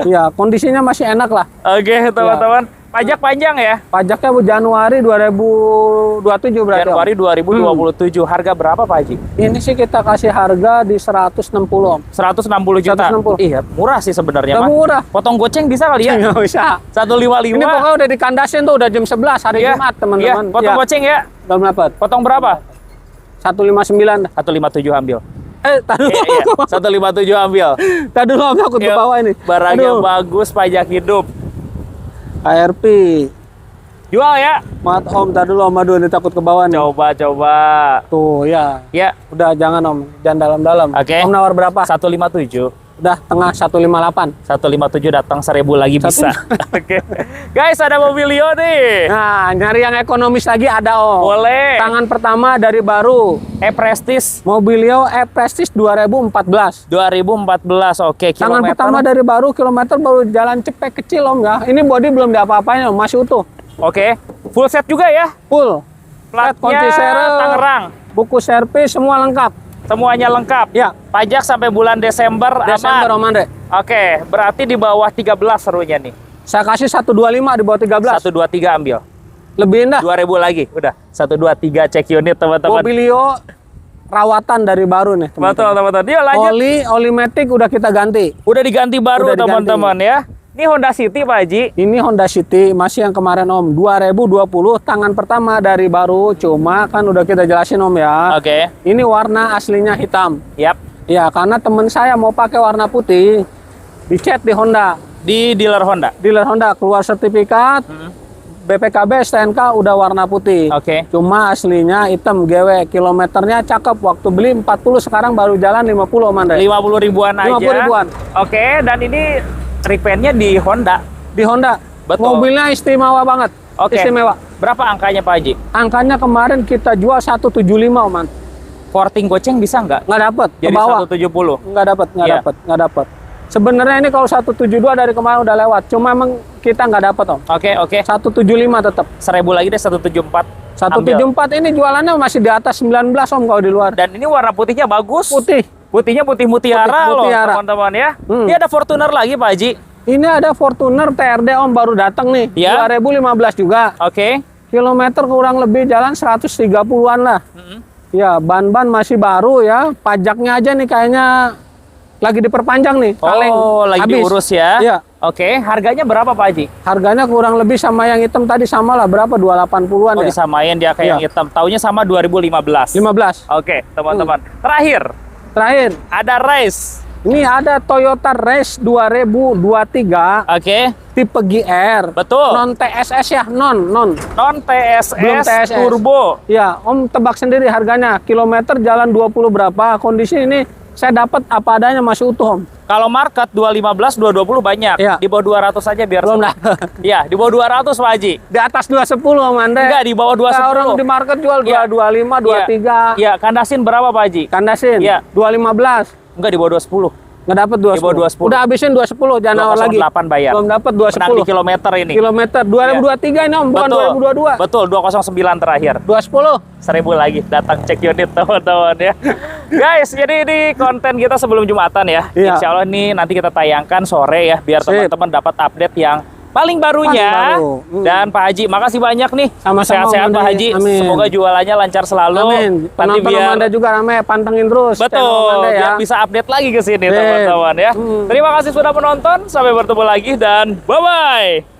Iya, kondisinya masih enak lah. Oke, teman-teman. Pajak panjang ya? Pajaknya Januari 2027 berarti. Om. Januari 2027. Harga berapa Pak Haji? Ini sih kita kasih harga di 160 Om. 160 juta. 160. Iya, murah sih sebenarnya, Udah Mas. murah. Potong goceng bisa kali ya? Nggak bisa. 155. Ini pokoknya udah dikandasin tuh, udah jam 11 hari Iya, Jumat iya. teman-teman. Potong Ya, goceng ya? belum dapat. Potong berapa? 159. 157 ambil. Tadi Iya, iya. 157 ambil. dulu Om, takut ke Yuk, bawah ini. Barang yang Aduh. bagus, pajak hidup. ARP. Jual ya. Mat Om, tadi dulu Om, aduh ini takut ke bawah nih. Coba. Tuh ya. Ya. Udah jangan Om, jangan dalam-dalam. Oke. Om nawar berapa? 157. Udah tengah 158. 157 datang 1000 lagi bisa. Oke. Guys, ada Mobilio nih. Nah, nyari yang ekonomis lagi ada Om. Boleh. Tangan pertama dari baru. E-Prestige Mobilio E-Prestige 2014. 2014. Oke, Tangan kilometer. pertama dari baru, kilometer baru jalan cepet kecil Om ya. Ini body belum diapa-apain Om, masih utuh. Oke. Full set juga ya. Full. Platnya kunci seri, Tangerang. buku servis semua lengkap. Semuanya lengkap. Ya. Pajak sampai bulan Desember Desember aman. Om Andre. Oke, berarti di bawah 13 serunya nih. Saya kasih 125 di bawah 13. 123 ambil. Lebih indah. 2000 lagi. Udah. 123 cek unit teman-teman. Mobilio rawatan dari baru nih. Betul, teman-teman. Yuk lanjut. Oli matic udah kita ganti. Udah diganti baru Udah diganti. teman-teman ya. Ini Honda City Pak Haji. Ini Honda City masih yang kemarin Om 2020 tangan pertama dari baru, cuma kan udah kita jelasin Om ya. Oke. Ini warna aslinya hitam. Yap. Ya karena temen saya mau pakai warna putih, dicet di Honda, Di dealer Honda. dealer Honda keluar sertifikat, BPKB STNK udah warna putih. Oke. Cuma aslinya hitam GW, kilometernya cakep. Waktu beli 40, sekarang baru jalan 50 Om Andre. 50 ribuan aja. 50 ribuan. Oke, dan ini repaintnya di Honda. Di Honda. Betul. Mobilnya istimewa banget. Oke. Istimewa. Berapa angkanya Pak Haji? Angkanya kemarin kita jual 175 Om. Porting goceng bisa nggak? Nggak dapet. Ke Jadi bawah. 170. Nggak dapet. Iya. Nggak dapet. Sebenarnya ini kalau 172 dari kemarin udah lewat. Cuma emang kita nggak dapet Om. Oke. 175 tetap. 1000 lagi deh 174. 174 ini jualannya masih di atas 19 Om kalau di luar. Dan ini warna putihnya bagus. Putih. Putihnya putih mutiara Putih loh mutiara. teman-teman ya. Hmm. Ini ada Fortuner lagi Pak Haji. Ini ada Fortuner TRD Om baru datang nih. Ya. 2015 juga. Oke. Kilometer kurang lebih jalan 130-an lah. Ya, ban-ban masih baru ya. Pajaknya aja nih kayaknya lagi diperpanjang nih. Kaleng. Oh, lagi habis. diurus ya. Iya. Oke, harganya berapa Pak Haji? Harganya kurang lebih sama yang hitam tadi sama lah. Berapa? 280-an Oh, ya? disamain dia kayak Iya. yang hitam. Taunya sama 2015. 15. Oke, teman-teman. Terakhir, Terakhir, ada Race. ini ada Toyota Race 2023 Oke, tipe GR. betul. Non TSS ya, non. Non TSS, Belum TSS. turbo. Ya, Om tebak sendiri harganya. Kilometer jalan 20 berapa? Kondisi ini saya dapat apa adanya masih utuh, Om. Kalau market 215, 220 banyak. Iya. Di bawah 200 aja biar Belum seru. dah. Iya, di bawah 200 Pak Haji. Di atas 210 Om Andre. Enggak, di bawah 210. Nah, orang di market jual Iya. 225, 23. Iya, kandasin berapa Pak Haji? Kandasin. Iya. 215. Enggak, di bawah 210. Nggak dapat 210. Di bawah 210. Udah habisin 210, jangan nawar lagi. 208 bayar. Belum dapat Menang di 210. kilometer ini. Kilometer 2023 ini Om, bukan 2022. Betul, 209 terakhir. 210. 1000 lagi datang cek unit teman-teman ya. Guys, jadi ini konten kita sebelum Jumatan ya. Iya. Insya Allah ini nanti kita tayangkan sore ya biar Sip. teman-teman dapat update yang paling barunya. Paling baru. Dan Pak Haji, makasih banyak nih. Sama-sama, Sehat-sehat Om Pak Andre. Haji. Amin. Semoga jualannya lancar selalu. Amin. Nanti Penonton biar Om Anda juga rame, pantengin terus. channel Om betul, Anda ya. biar bisa update lagi ke sini Sip. teman-teman ya. Hmm. Terima kasih sudah menonton. Sampai bertemu lagi dan bye-bye.